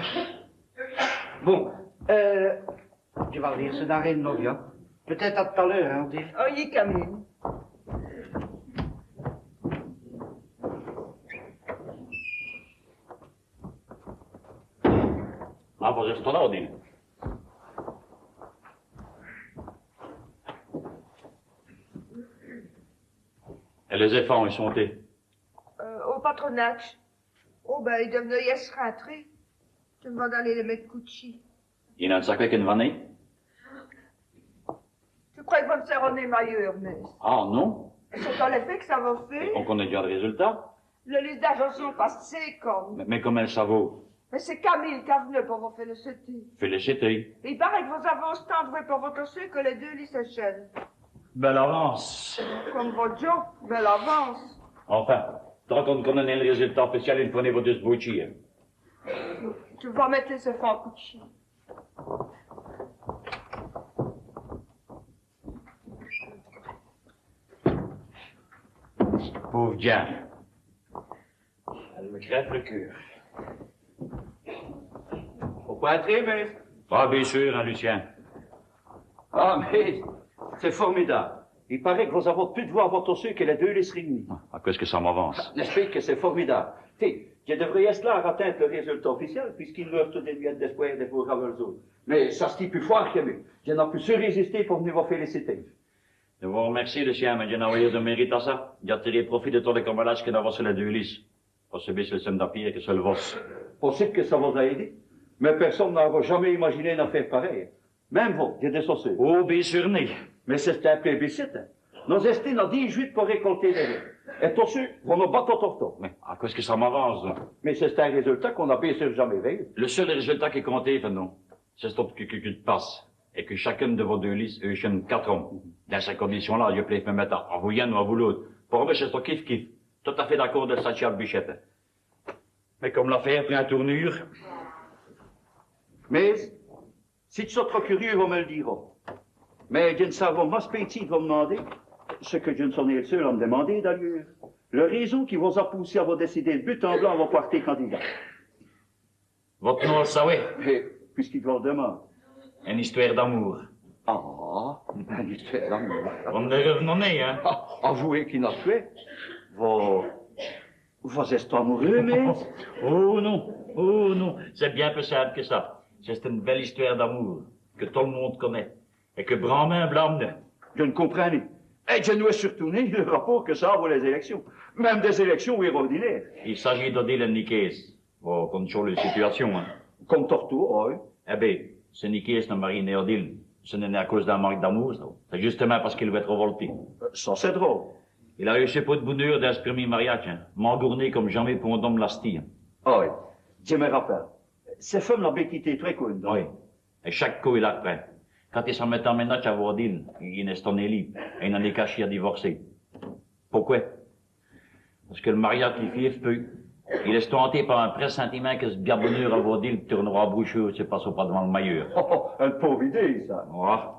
[SPEAKER 6] Bon, tu vas lire ce d'arrêt de Novia. Peut-être à tout à l'heure, hein, on dit.
[SPEAKER 9] Oui, Camille.
[SPEAKER 2] Ah, vous êtes là, Odile. Et les enfants, ils sont où?
[SPEAKER 9] Au patronage. Oh, ben, ils devenaient y se rentrer. Tu me vas d'aller les mettre couchi.
[SPEAKER 2] Il y en a un sacré qui ne va naître.
[SPEAKER 9] Tu crois qu'ils vont me serronner meilleur, mais.
[SPEAKER 2] Ah, non?
[SPEAKER 9] C'est dans l'effet que ça va faire.
[SPEAKER 2] On connaît déjà le résultat.
[SPEAKER 9] Le liste d'agence passé comme.
[SPEAKER 2] Mais comment ça vaut?
[SPEAKER 9] Mais c'est Camille qui a venu pour vous féliciter.
[SPEAKER 2] Féliciter.
[SPEAKER 9] Il paraît que vous avez autant de pour votre dossier que les deux lycéennes.
[SPEAKER 2] Belle avance.
[SPEAKER 9] Comme votre Joe, belle avance.
[SPEAKER 2] Enfin, tant qu'on connaît le résultat officiel, il faut niveau de se boucher.
[SPEAKER 9] Tu vas mettre les enfants couchés.
[SPEAKER 2] Pauvre Diane. Elle me crève le cœur.
[SPEAKER 1] Faut pas entrer, mais...
[SPEAKER 2] Ah, bien sûr, hein, Lucien.
[SPEAKER 1] Ah, mais c'est formidable. Il paraît que vous avez pu voir votre dossier que les deux les réunis.
[SPEAKER 2] À qu'est-ce que ça m'avance?
[SPEAKER 1] N'explique que c'est formidable. Je devrais être là à atteindre le résultat officiel, puisqu'il leur te des miettes d'espoir des pauvres autres. Mais ça se dit plus fort que mieux. Je n'ai pu se résister pour venir vous féliciter.
[SPEAKER 2] Je vous remercie, Lucien, mais je n'ai pas de mérite à ça. J'ai tiré profit de tous les camarades qui n'avaient sur les deux listes. Pour subir le système d'empire que seul vos.
[SPEAKER 1] Possible que ça vous a aidé. Mais personne n'aurait jamais imaginé une affaire pareille. Même vous, j'ai des saucés.
[SPEAKER 2] Oh, bien sûr, né.
[SPEAKER 1] Mais c'est un plébiscite. Hein. Nos estés n'ont 18 pour récolter les riz. Et tous ceux vont nous battre au torteau.
[SPEAKER 2] Mais à qu'est-ce que ça m'avance, là?
[SPEAKER 1] Mais c'est un résultat qu'on n'a bien sûr jamais vu.
[SPEAKER 2] Le seul résultat qui comptait, non, c'est ce que tu passes. Et que chacune de vos deux listes échine 4 hommes. Dans ces conditions-là, je peux me mettre à vous y'en ou à vous l'autre. Pour moi, c'est kiff-kiff. Tout à fait d'accord de Sacha Bichette. Mais comme l'affaire prend une tournure...
[SPEAKER 1] Mais, si tu es trop curieux, vous me le diras. Mais je ne savais pas petit de vous demander, ce que je ne suis le seul à me demander d'ailleurs, le raison qui vous a poussé à vous décider de but en blanc à vos partis candidats.
[SPEAKER 2] Votre nom, ça oui.
[SPEAKER 1] Puisqu'il vous le demande.
[SPEAKER 2] Une histoire d'amour.
[SPEAKER 1] Ah, une histoire d'amour.
[SPEAKER 2] On ne revenons nez, hein.
[SPEAKER 1] Avouez qu'il n'a fait. Vous êtes amoureux, mais...
[SPEAKER 2] Oh non, c'est bien plus simple que ça. C'est une belle histoire d'amour, que tout le monde connaît, et que Brandmain blâme.
[SPEAKER 1] Je ne comprends pas. Et je ne surtout ni le rapport que ça a pour les élections. Même des élections ordinaires.
[SPEAKER 2] Il s'agit d'aider le Nicaise. Bon, comme sur la situation, hein.
[SPEAKER 1] Comme Torto, oui.
[SPEAKER 2] Eh bien, ce Nicaise n'a marié Néodile. Ce n'est à cause d'un manque d'amour, ça. C'est justement parce qu'il veut être révolté.
[SPEAKER 1] Ça, c'est drôle.
[SPEAKER 2] Il a réussi pas de bonheur dans ce premier mariage, hein. M'engourné comme jamais pour un homme lastie.
[SPEAKER 1] Ah oui, je me rappelle. Ces femmes l'ont bien quitté très cool, non?
[SPEAKER 2] Oui. Et chaque coup, il la reprend. Quand il s'en met en ménage à Vaudil, il est tourné libre. Et il en est caché à divorcer. Pourquoi? Parce que le mariage qui fief peu. Il est tenté par un pressentiment que ce biabonneur à Vaudil tournera à boucheux, c'est pas pas devant le meilleur.
[SPEAKER 1] Oh, une pauvre idée, ça.
[SPEAKER 2] Ah.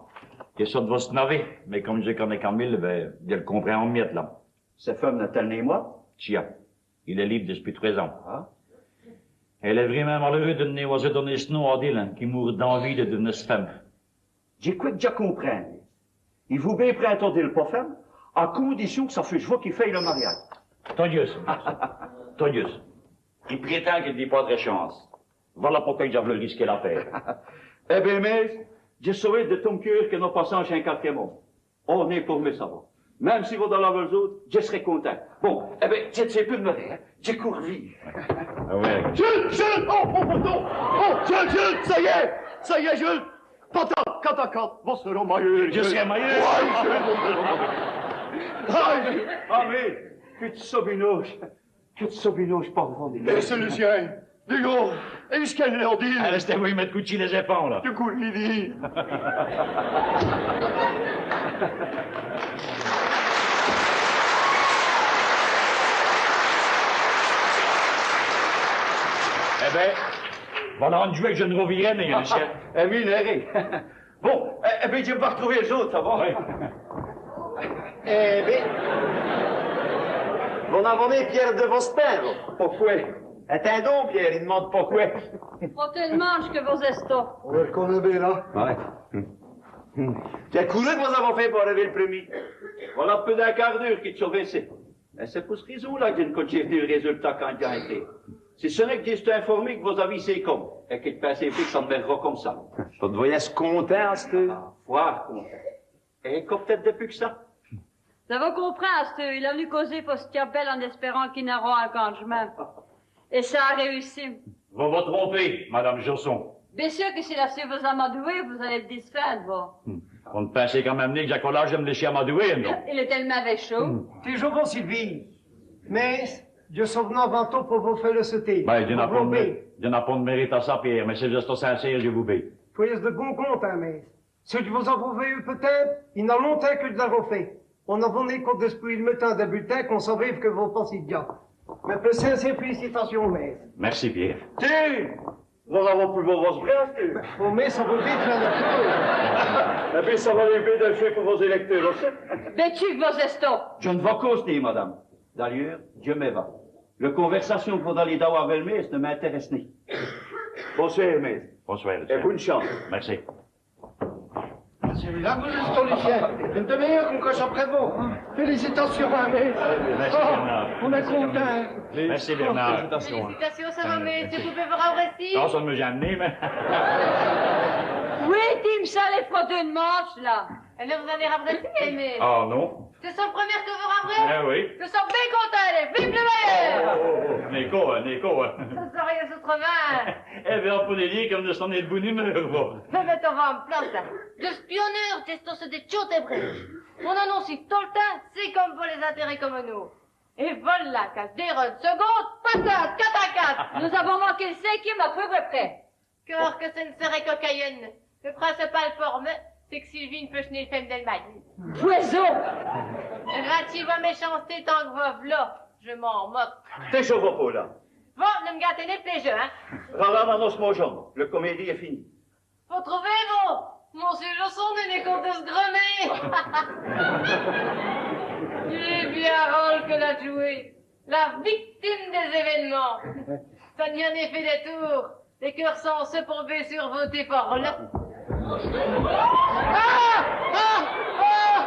[SPEAKER 2] Il sort de votre navet. Mais comme je connais Camille, ben, il le comprend en miettes, là.
[SPEAKER 1] Ces femmes n'a-t-elle né moi?
[SPEAKER 2] Tiens. Il est libre depuis 13 ans.
[SPEAKER 1] Ah.
[SPEAKER 2] Elle est vraiment malheureuse de ne pas donner ce nom à Dylan, qui mourut d'envie de devenir femme.
[SPEAKER 1] J'ai quoi que je comprends. Il vous bien prendre Dylan pour femme, à condition que ça fait je vois qu'il fait le mariage.
[SPEAKER 2] Tant Dieu. Il prétend qu'il n'a pas de chance. Voilà pourquoi j'avais risqué l'affaire. Eh bien, mais, je saurais de ton cœur que nos passages chez un quartier mort. On est pour me savoir. Même si vous dans la vos autres, je serai content. Bon, eh bien, je ne sais plus de me faire. Je cours vite.
[SPEAKER 8] Ah ouais. Jules! Oh, non! Oh, Jules! Ça y est, Jules! Quand, vous serez meilleur.
[SPEAKER 2] Je serai meilleur. Ah, mais, que tu sobinoches, pardon.
[SPEAKER 8] Et c'est Lucien. Digo, est-ce qu'elle l'a dit?
[SPEAKER 2] Restez-vous y mettre coup de les épaules, là.
[SPEAKER 8] Du coup, il dit.
[SPEAKER 2] Eh ben, voilà un jouet que je ne revirai, mais monsieur.
[SPEAKER 5] Minéré. Bon, eh bien, je vais retrouver les autres, ça va?
[SPEAKER 2] Oui.
[SPEAKER 5] Eh bien, vous n'avez Pierre de Vostin, pourquoi? Attends donc, Pierre, il demande pourquoi.
[SPEAKER 10] Faut te mange que vos estos.
[SPEAKER 8] On le connaît bien, là.
[SPEAKER 5] Ouais. Quel courant que vous avez fait pour arriver le premier? Voilà peu d'un quart d'heure qui te sauve ici. Et c'est pour cette raison-là que je ne compte pas le résultat quand il a été. Si ce n'est que je t'ai informé que vos avis c'est comme, et que tu penses que ça me verra comme ça. Je te voyais content, c'était. Voir content. Et comme peut-être depuis que ça.
[SPEAKER 10] Vous avez compris, il a venu causer pour ce appel en espérant qu'il n'aura un changement. Et ça a réussi.
[SPEAKER 2] Vous vous trompez, Madame Josson.
[SPEAKER 10] Bien sûr que si la sœur vous amadoué, vous allez être disfaite, vous.
[SPEAKER 2] On ne pensait quand même ni que Jacolas j'aime lécher amadoué, non?
[SPEAKER 10] Il est tellement chaud.
[SPEAKER 11] Toujours bon, Sylvie. Mais, je suis venu avant tout pour vous féliciter.
[SPEAKER 2] Ben, il n'y en a pas de mérite à ça, Pierre, mais c'est juste sincère, je vous béis.
[SPEAKER 11] Soyez de bon compte, hein, mais. Ceux qui vous en eu peut-être, il y a longtemps que nous l'avons fait. On a donné compte d'esprit le matin de bulletin qu'on savait que vous pensiez bien. Mais plus sincères félicitations, mais.
[SPEAKER 2] Merci, Pierre.
[SPEAKER 5] Tiens! Vous avez plus vos frères,
[SPEAKER 11] Au mais ça vous dit de faire la
[SPEAKER 5] Et puis ça va lever de fait pour vos électeurs aussi.
[SPEAKER 10] Vêtu que vos estos.
[SPEAKER 5] Je ne vais causer, madame. D'ailleurs, Dieu me va. La conversation que vous allez avoir avec le maître ne m'intéresse ni. Bonsoir, maître.
[SPEAKER 2] Bonsoir,
[SPEAKER 5] Et bonne chance.
[SPEAKER 2] Merci.
[SPEAKER 6] C'est là que vous êtes, Lucien. Une demi-heure qu'on coche après vous. Félicitations, hein, mais.
[SPEAKER 2] Merci, Bernard.
[SPEAKER 6] On est contents.
[SPEAKER 2] Merci, Bernard.
[SPEAKER 7] Félicitations, ça va, mais tu pouvez voir au récit?
[SPEAKER 2] Non, ça ne me gêne ni, mais...
[SPEAKER 10] Oui, dis-moi ça, les photos de manche, là.
[SPEAKER 7] Alors, vous allez rappeler, mais...
[SPEAKER 2] Oh, non.
[SPEAKER 7] C'est son premier que vous rappelez?
[SPEAKER 2] Eh oui.
[SPEAKER 7] Je suis bien content, allez. Vive le meilleur!
[SPEAKER 2] Nico.
[SPEAKER 7] Ça serait rien autrement.
[SPEAKER 2] Eh bien, on peut le dire comme de son est de bonne humeur, bon.
[SPEAKER 7] Mais on va en place, là. De spionneur, testos des tchotes et brèches. On annonce tout le temps, c'est comme pour les intérêts communaux. Et voilà, qu'à des seconde, patate, 4 à 4.
[SPEAKER 10] Nous avons manqué le 5e à peu près.
[SPEAKER 7] Cœur que ce ne serait cocaïne. Le principal forme, c'est que Sylvie ne peut chenir le femme d'Allemagne.
[SPEAKER 10] Poison!
[SPEAKER 7] Rati va méchanceté tant que va v'là. Je m'en moque.
[SPEAKER 5] T'es chaud, pas là.
[SPEAKER 7] Bon, ne me gâtez les plaisirs, hein.
[SPEAKER 5] Rara, mon jambe. Le comédie est fini.
[SPEAKER 7] Faut trouver, vous. Monsieur Josson n'est qu'on de se gremer. Il est bien rôle que l'a joué. La victime des événements. Ça n'y en est fait des tours. Les cœurs sont ceux pour sur vos efforts là.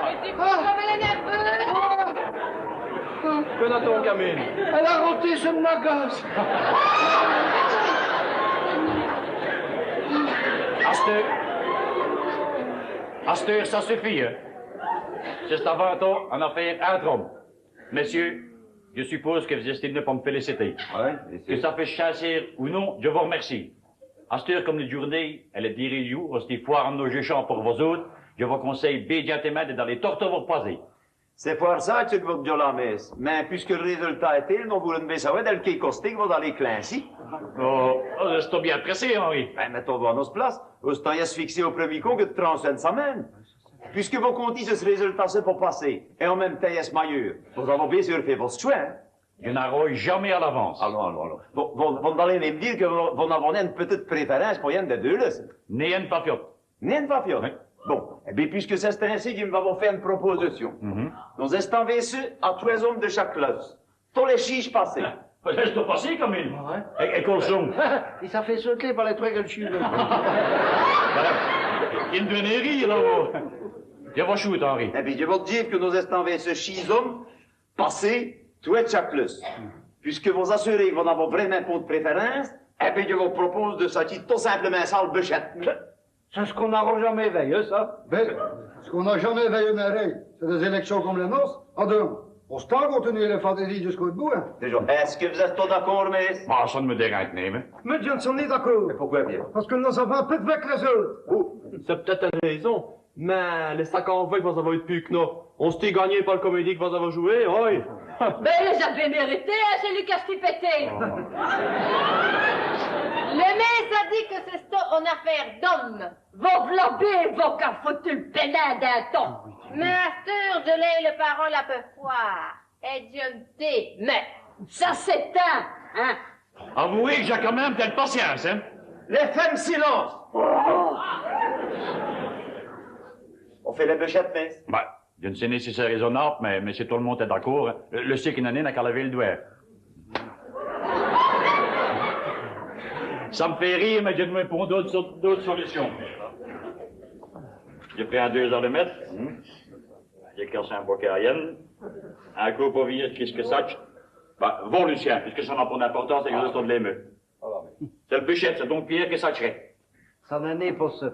[SPEAKER 7] Et tu peux crever les nerveux.
[SPEAKER 3] Que n'a-t-on, Camille?
[SPEAKER 6] Elle a roté ce magasin.
[SPEAKER 2] Asteur, ça suffit, hein. C'est avant tout en affaire entre hommes. Messieurs, je suppose que vous estimez pas me féliciter.
[SPEAKER 5] Ouais,
[SPEAKER 2] Que ça fait chasser ou non, je vous remercie. Asteur, comme la journée, elle est dirigée, aussi foire nos jeux pour vos autres, je vous conseille bien gentiment de dans les tortes vous reposer.
[SPEAKER 5] C'est pour ça que vous dire la messe. Mais puisque le résultat est tel, nous voulons bien savoir dans quel costume vous allez clincher.
[SPEAKER 2] Oh, c'est bien pressé, Henri.
[SPEAKER 5] Ben, mettons-vous à notre place. Autant y se fixer au premier coup que de transcender sa main. Puisque vos comptis, ce résultat, c'est pour passer. Et en même temps, y est meilleur. Vous avez bien sûr fait votre choix, hein?
[SPEAKER 2] Je n'arrose jamais à l'avance.
[SPEAKER 5] Alors. Vous allez me dire que vous avez une petite préférence pour une des deux, là.
[SPEAKER 2] Ni une papiote.
[SPEAKER 5] Ni une papiote?
[SPEAKER 2] Oui.
[SPEAKER 5] Bon, eh bien, puisque c'est ainsi, je vais vous faire une proposition. Nous estons vêtus à 3 hommes de chaque classe. Tous les chiches passés.
[SPEAKER 2] Laisse-toi passer, comme il. Et colson.
[SPEAKER 6] Il s'est fait sauter par les trucs que je suis.
[SPEAKER 2] Il me donnait rire, là. Je vais shooter, Henri.
[SPEAKER 5] Eh bien, je vais te dire que nous estons vêtus 6 hommes passés, tous de chaque classe. Puisque vous assurez que vous n'avez vraiment pas de préférence, eh bien, je vous propose de sortir tout simplement sans le bûchette.
[SPEAKER 1] C'est ce qu'on n'aura jamais veillé, ça.
[SPEAKER 8] Ben, ce qu'on n'a jamais veillé merveille, c'est des élections comme les nôtres. En deux, on se tend continuer les fantaisies jusqu'au bout, hein.
[SPEAKER 5] Déjà, est-ce que vous êtes tous d'accord, mais...
[SPEAKER 2] Ah, ça ne me dérange pas, mais...
[SPEAKER 11] Mais Johnson est d'accord.
[SPEAKER 5] Mais pourquoi bien?
[SPEAKER 11] Parce que nous avons un peu de avec les autres.
[SPEAKER 3] Oh, c'est peut-être une raison, mais les 50 que vous avez eu depuis que nous, on s'était gagné par le comédie que vous avez joué, oui.
[SPEAKER 10] Ben, les avez mérités, hein, c'est lui qui a s'y pété.
[SPEAKER 7] Le maître a dit que c'est ça une affaire d'homme.
[SPEAKER 10] Vos flambés, vos qu'a foutu le pénin d'un ton.
[SPEAKER 7] Master de l'œil, le parole à peu foire. Et Dieu le thé, mais...
[SPEAKER 10] Ça s'éteint, hein.
[SPEAKER 2] Avouez que j'ai quand même de patience, hein.
[SPEAKER 5] Les femmes, silence! On fait les bûchettes, mais...
[SPEAKER 2] Ben, je ne sais pas si c'est raisonnable, mais si tout le monde est d'accord, hein, le cyclonine n'a qu'à lever le doigt. Ça me fait rire, mais je ne me prends d'autres solutions. J'ai pris un 2 heures de mètre. J'ai cassé un bois cayenne. Un coup pour vivre, qu'est-ce que ça? Ben, bon, Lucien, puisque ça n'a pas d'importance, c'est que je de l'émeu. C'est le bûchette, c'est donc Pierre que ça serait.
[SPEAKER 1] Ça n'en est pas ça.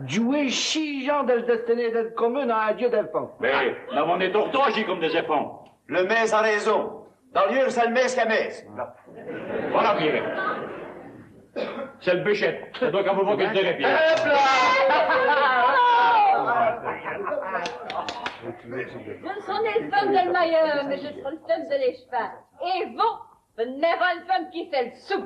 [SPEAKER 1] Jouer 6 gens de destinée d'être commune à un dieu d'enfant.
[SPEAKER 2] Mais, là, on est orthogés comme des éponges.
[SPEAKER 5] Le mess a raison. Dans le lieu, c'est le mess qui a mess.
[SPEAKER 2] Voilà, Pierre. C'est le bûchette. C'est donc à vous voir que je dirais, Pierre.
[SPEAKER 10] Johnson est le femme de le maillot, mais je serai le femme de l'échevin. Et vous n'êtes pas une femme qui fait le sou.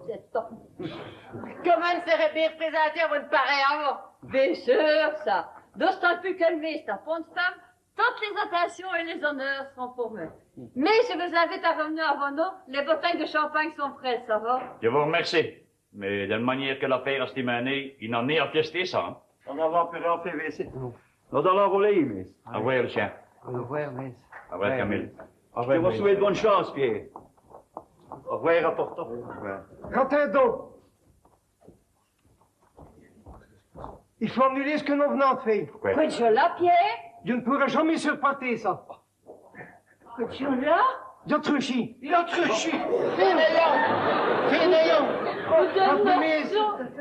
[SPEAKER 10] C'est top.
[SPEAKER 7] Comment ne serait bien représenté à votre pareil avant?
[SPEAKER 10] Bien sûr, ça. D'autant plus que le mess, t'as pas de femme, toutes les attentions et les honneurs seront pour moi. Mais je vous invite à revenir avant nous. Les bouteilles de champagne sont prêtes, ça va?
[SPEAKER 2] Je vous remercie. Mais de la manière que l'affaire a estimée, il n'en est à fiester ça. Hein?
[SPEAKER 5] On a plus en PVC. On doit l'envoler, mais...
[SPEAKER 2] Au revoir, Lucien.
[SPEAKER 1] Au revoir, mais...
[SPEAKER 2] Au revoir, Camille.
[SPEAKER 5] Je vous souhaite bonne chance, Pierre. Au revoir, rapporteur.
[SPEAKER 11] Quentin donc. Il faut annuler ce que nous venons de faire.
[SPEAKER 10] Quoi de jola, Pierre?
[SPEAKER 11] Je ne pourrai jamais surpartir ça.
[SPEAKER 10] Quoi de jola?
[SPEAKER 11] D'autruchi.
[SPEAKER 1] Il a truchi. Fainéant. Fainéant.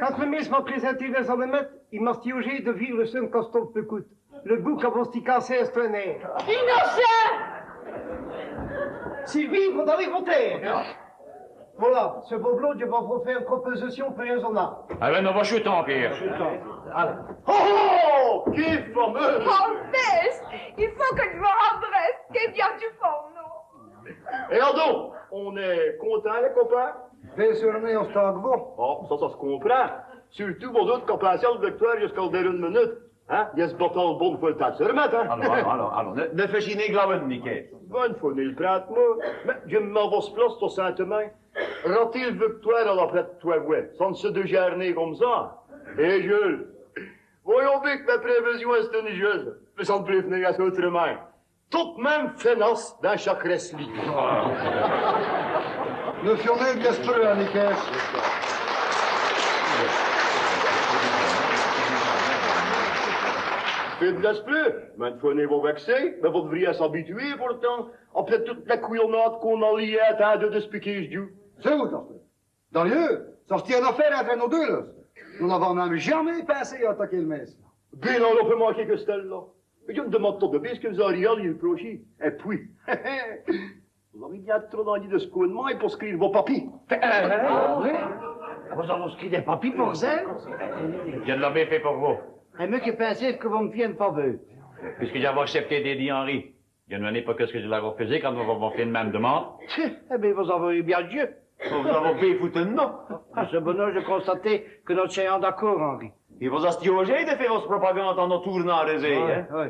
[SPEAKER 11] Quand le ministre m'a présenté les allumettes, il m'a stiogé de vivre le seul costume peu coûte. Le goût qu'a vos cassé est un air.
[SPEAKER 10] Innocent!
[SPEAKER 11] Si vivre dans les terres. Voilà, ce beau blot, je vais vous faire une proposition raisonnable.
[SPEAKER 2] Ah ben, on va chuter, Pierre.
[SPEAKER 11] Allez.
[SPEAKER 8] Oh, qui fameux!
[SPEAKER 9] Oh, Bess, il faut que je me redresse. Qu'est bien du fond, non?
[SPEAKER 8] Et donc, on est content, les copains?
[SPEAKER 6] Bien sûr, on se tente vous.
[SPEAKER 8] Oh, ça se comprend. Surtout vos autres copains de victoire jusqu'à dernière minute. Hein? Il y a ce bâton de bon, faut le temps de se remettre, hein?
[SPEAKER 5] Alors, ne fais chiner glaven, Mickey.
[SPEAKER 8] Bonne fois, il prête, moi. Mais je m'en vais se place, toi, Sainte-Main. Rater le victoire à la prête de toi, ouais. Ça ne se dégerner comme ça. Et Jules, voyons bien que ma prévision est tenigieuse. Mais ça ne peut venir à ça autrement. Toute même fenasse dans chaque wrestling.
[SPEAKER 6] Le fionnet de l'esprit, hein, Nicaise.
[SPEAKER 8] Faites de l'esprit. Maintenant, vous vexer, mais vous devriez s'habituer pourtant. Après toute la couillonnade qu'on a liée à tant de despiquer du.
[SPEAKER 6] C'est où, ça? Dans le lieu, sortir une affaire entre nous deux, là. Nous n'avons même jamais pensé à attaquer le mess.
[SPEAKER 8] Bien, on peut manquer que celle-là. Je me demande tout de bien ce que vous auriez à lui reprocher. Et puis, vous avez bien trop envie de secouer de main pour scrire vos papiers.
[SPEAKER 1] Oui? Vous avez écrit des papiers pour ça?
[SPEAKER 2] Je ne l'avais fait pour vous.
[SPEAKER 1] Et moi qui pensais que vous me fiez une faveur.
[SPEAKER 2] Puisque j'avais accepté d'aider Henri. Je ne venais pas que ce que je l'ai refusé quand vous m'avez fait une même demande.
[SPEAKER 1] Eh bien, vous avez eu bien Dieu.
[SPEAKER 5] Vous avez payé foutre de nom.
[SPEAKER 1] À ce bonheur, je constatais que notre chien est d'accord, Henri.
[SPEAKER 5] Et vous astiogez de faire votre propagande en nous tournant à réseau, hein?
[SPEAKER 1] Oui.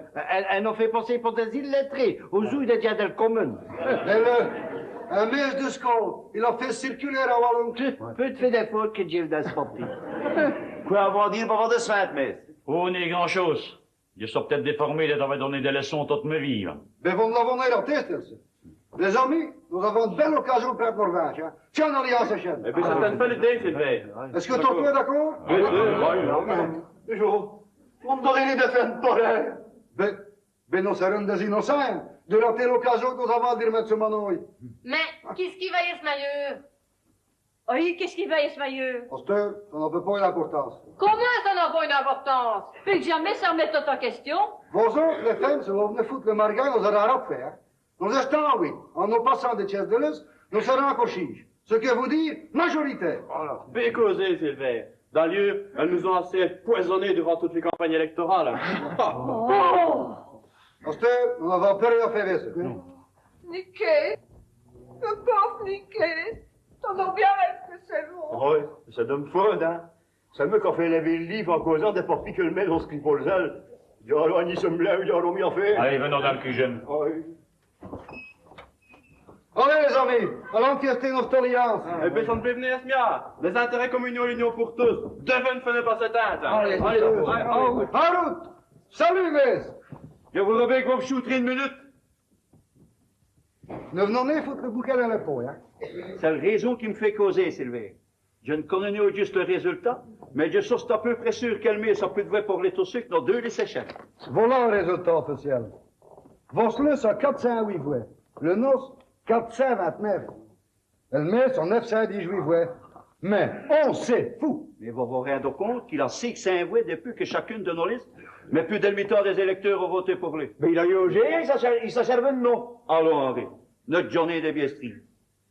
[SPEAKER 1] Elle nous fait passer pour des illettrés, aux ouïes des diadèles communes.
[SPEAKER 6] Un mess de score, il a fait circuler à Wallon.
[SPEAKER 1] Peu de fait des fautes que Dieu n'a pas pris.
[SPEAKER 5] Quoi avoir dire pour avoir de sainte, messe?
[SPEAKER 2] Oh, n'est grand-chose. Je suis peut-être déformé d'avoir donné des leçons toute ma vie. Hein.
[SPEAKER 6] Mais vous nous l'avons l'artiste, ça. Les amis, nous avons une belle occasion de perdre nos vaches, hein. Tiens, en alliance à chaîne.
[SPEAKER 3] Eh bien, c'est une bonne idée, Sylvain.
[SPEAKER 6] Est-ce que tout le monde est d'accord?
[SPEAKER 3] Oui.
[SPEAKER 8] Bonjour. Vous me donnez les défaites pareilles.
[SPEAKER 6] Ben,
[SPEAKER 12] Ben non serons des innocents. De rater l'occasion que nous avons de remettre ce manoir.
[SPEAKER 7] Mais qu'est-ce qui va y se mailleur?
[SPEAKER 10] Oui, qu'est-ce qui va y se maillot?
[SPEAKER 12] Pasteur, ça n'a pas l'importance.
[SPEAKER 7] Comment ça n'a pas une importance?
[SPEAKER 10] Puis que jamais ça remet tout en question.
[SPEAKER 12] Vos autres, les femmes, se vont venir foutre le marguin, nous aurons rien à faire. Nous achetons, oui, en nous passant des pièces de l'os, nous serons en cochige. Ce que vous dites, majoritaire.
[SPEAKER 3] Voilà. Bien causé, Sylvain. D'ailleurs, elles nous ont assez poisonné durant toutes les campagnes électorales.
[SPEAKER 10] Oh!
[SPEAKER 12] Pasteur, nous n'avons pas rien à faire avec ça.
[SPEAKER 9] Niqué, le pauvre Niqué, t'en as bien que c'est bon.
[SPEAKER 8] Oui, ça donne faute, hein. C'est mieux qu'on fait lever le livre en causant des portes que le mail, on se crie pour le zèle. Il y a ni ce me il y a mis en fait.
[SPEAKER 2] Allez, venons dans le cuisine.
[SPEAKER 8] Oui.
[SPEAKER 12] Allez, les amis, allons tester notre alliance.
[SPEAKER 3] Eh bien, ça ne peut venir, Esmia. Les intérêts communaux, l'union pour tous, devant ne finir pas s'éteindre.
[SPEAKER 12] Allez, en route. Salut, mess.
[SPEAKER 5] Je vous reviens que vous me shooterez une minute.
[SPEAKER 12] Nous venons venir foutre le bouquet dans le pot, hein.
[SPEAKER 5] C'est la raison qui me fait causer, Sylvain. Je ne connais pas juste le résultat, mais je suis à peu près sûr qu'elle met ça peut devrait parler tout sucre dans 2 les séchelles.
[SPEAKER 12] Voilà le résultat officiel. Vosselus a 408 voix. Le nôtre, 429. Le mien, sont 918 voix. Mais on sait fou.
[SPEAKER 5] Mais vous vous rendez compte qu'il a 600 voix depuis que chacune de nos listes, mais plus de mi-temps des électeurs ont voté pour lui.
[SPEAKER 8] Mais il a eu au il s'en servait de non.
[SPEAKER 5] Allons, Henri, notre journée de biestrie.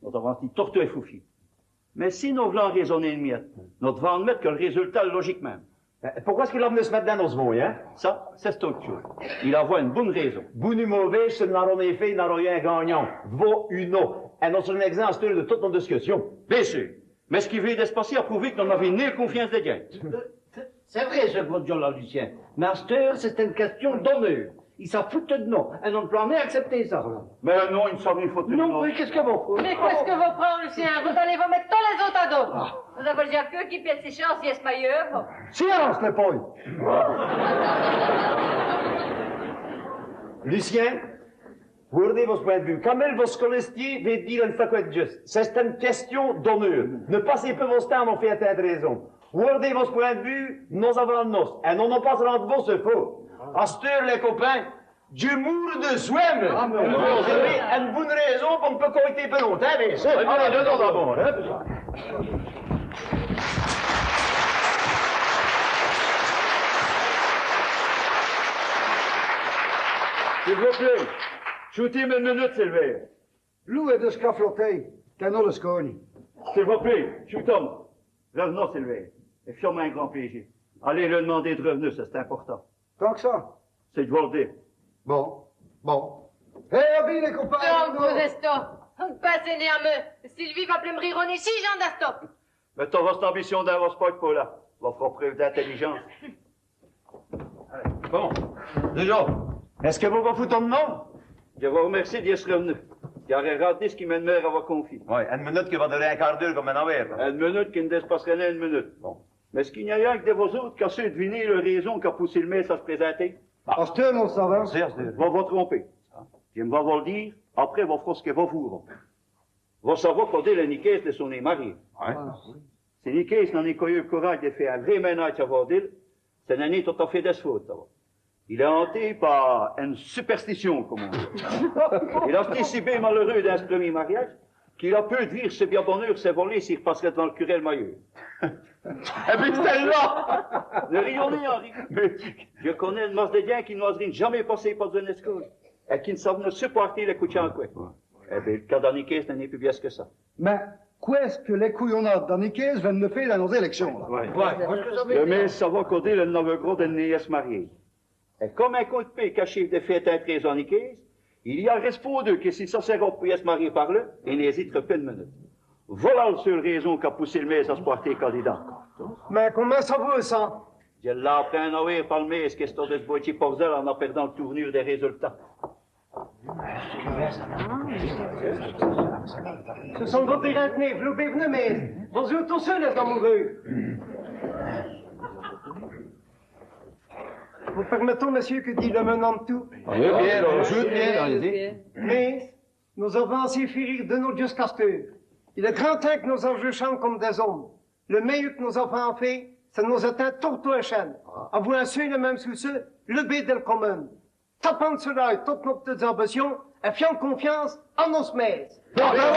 [SPEAKER 5] Nous avons dit tortue et foufi. Mais si nous voulons raisonner une miette, nous devons admettre que le résultat est logique même.
[SPEAKER 8] Pourquoi est-ce qu'il a venu se mettre dans nos voix, hein?
[SPEAKER 5] Ça, c'est autre chose. Il a une bonne raison.
[SPEAKER 8] Bon ou mauvais, c'est n'en rien fait, n'en rien gagnant. Va une eau. Et non, c'est un exemple de toute notre discussion.
[SPEAKER 5] Bien sûr. Mais ce qui vient de se passer a prouvé que nous n'avions ni confiance des gens.
[SPEAKER 1] C'est vrai, ce que dit là, Lucien. Master, c'est une question d'honneur. Il s'en fout de nous. Et on ne peut jamais accepter ça.
[SPEAKER 5] Mais non, il ne s'en fout de nous.
[SPEAKER 1] Non, oui, qu'est-ce que vous faites?
[SPEAKER 7] Mais qu'est-ce que vous prenez, Lucien? Vous allez vous mettre tous les autres à dos. Vous avez déjà que qui pète ses chances, il est meilleur.
[SPEAKER 12] Silence, les poils.
[SPEAKER 8] Lucien, vous regardez votre point de vue. Comme elle, votre scolestier veut dire une fois juste. C'est une question d'honneur. Ne passez pas vos temps à faire tête raison. Vous regardez votre point de vue, nous avons le nôtre. Et nous n'en passerons de vous, c'est faux. À cette heure, les copains, Dieu mourre de soin. Vous avez une bonne raison pour ne pas coïter plus longtemps, mais ça.
[SPEAKER 5] Allez, deux d'abord, hein. S'il vous plaît, shootez-moi une minute, Sylvain.
[SPEAKER 12] Lou est de scafloter. T'as non le scogne.
[SPEAKER 5] S'il vous plaît, shoot-homme. Revenons, Sylvain. Et fions-moi un grand plaisir. Allez le demander de revenir, ça, c'est important.
[SPEAKER 12] Tant que ça.
[SPEAKER 5] C'est de vous le dire.
[SPEAKER 12] Bon. Hé, Abby, les copains.
[SPEAKER 7] Donc, vous êtes stop. Passez les à Sylvie va plus me rironner si j'en ai stop.
[SPEAKER 5] Mettons votre ambition dans votre sport, Paula. Va faire preuve d'intelligence.
[SPEAKER 3] Bon. Déjà, est-ce que vous va foutre ton nom?
[SPEAKER 5] Je vous remercie d'y être revenu. Il aurait raté ce qui m'aimerait avoir confié.
[SPEAKER 8] Oui, une minute qui va durer un quart d'heure comme un envers.
[SPEAKER 5] Une minute qui ne dépasserait pas une minute. Bon. Mais est-ce qu'il n'y a rien que de vos autres qui a su deviner la raison qui a poussé le maire à se présenter?
[SPEAKER 12] À cette heure, on s'en va.
[SPEAKER 5] Va vous tromper. Je vais vous le dire, après, vous ferez ce que vous voudrez. Vous savoir qu'au le Nicaise de son mari.
[SPEAKER 3] Ouais.
[SPEAKER 5] Si Nicaise n'en est pas eu le courage de faire un vrai ménage à Vordil, c'est une année tout à fait défaute. Il est hanté par une superstition, comme on dit. Il a été si bien malheureux dans ce premier mariage qu'il a peu de dire ce bien bonheur s'est volé s'il passerait devant le curé le maillot.
[SPEAKER 8] Eh bien, c'est là!
[SPEAKER 5] Ne rions pas, Henri. Je connais une masse de gens qui n'oseraient jamais passer par une école et qui ne savent ne supporter les coups de quoi. Eh bien, le cas d'Anicaise n'est plus bien que ça.
[SPEAKER 12] Mais, qu'est-ce que les couillonnades d'Anicaise viennent de faire dans nos élections, là?
[SPEAKER 5] Ouais. Le maire savoir qu'au le neveu gros d'une nièce mariée. Et comme un compte de paix caché de fait un trésor Anicaise, il y a répondu que si ça sert pour se marier par là, il n'hésitera pas une minute. Voilà la seule raison qui a poussé le maire à se porter candidat.
[SPEAKER 11] Mais comment ça vaut, ça?
[SPEAKER 5] Je l'ai appris à nourrir par le maire, ce question de se boiter pour ça en perdant le tournure des résultats.
[SPEAKER 11] Ce sont vos pirates-nés, vous venez, mais vous tous seuls, les amoureux. Vous permettons, monsieur, que dit le menant de tout?
[SPEAKER 3] Oui, bien, on joue bien, allez-y.
[SPEAKER 11] Mais, nous avons assez fait rire de nos jusqu'à cette heure. Il est grand temps que nos enjeux chantent comme des hommes. Le meilleur que nos enfants ont fait, ça nous atteint tout à chaîne. Avoir un seul et même souci, le B de le commun. tapant cela et toute notre ambition, et fiant confiance en nos mères.
[SPEAKER 9] Vous comprenez,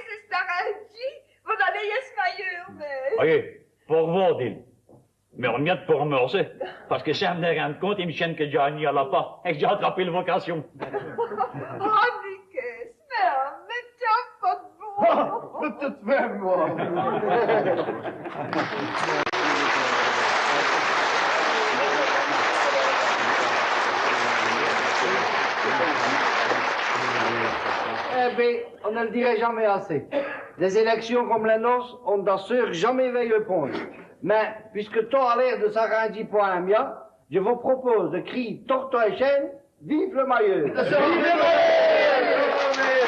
[SPEAKER 9] c'est Staralji? Vous allez y esmailler, mais...
[SPEAKER 2] Oye, pour vous, Dil. Mais on y a pour morcer. Parce que si on me rend compte, il me chienne que j'ai n'y allait pas et que j'ai attrapé la vocation.
[SPEAKER 9] Oh, Niquez, mais tiens, pas de vous.
[SPEAKER 8] Peut-être même moi.
[SPEAKER 6] Eh bien, on ne le dirait jamais assez. Les élections comme les nôtres, on n'assure jamais veille le point. Mais, puisque tout a l'air de s'arranger pour un mia, je vous propose de crier torto et chaîne, vive le maillot!
[SPEAKER 8] Vive le maillot!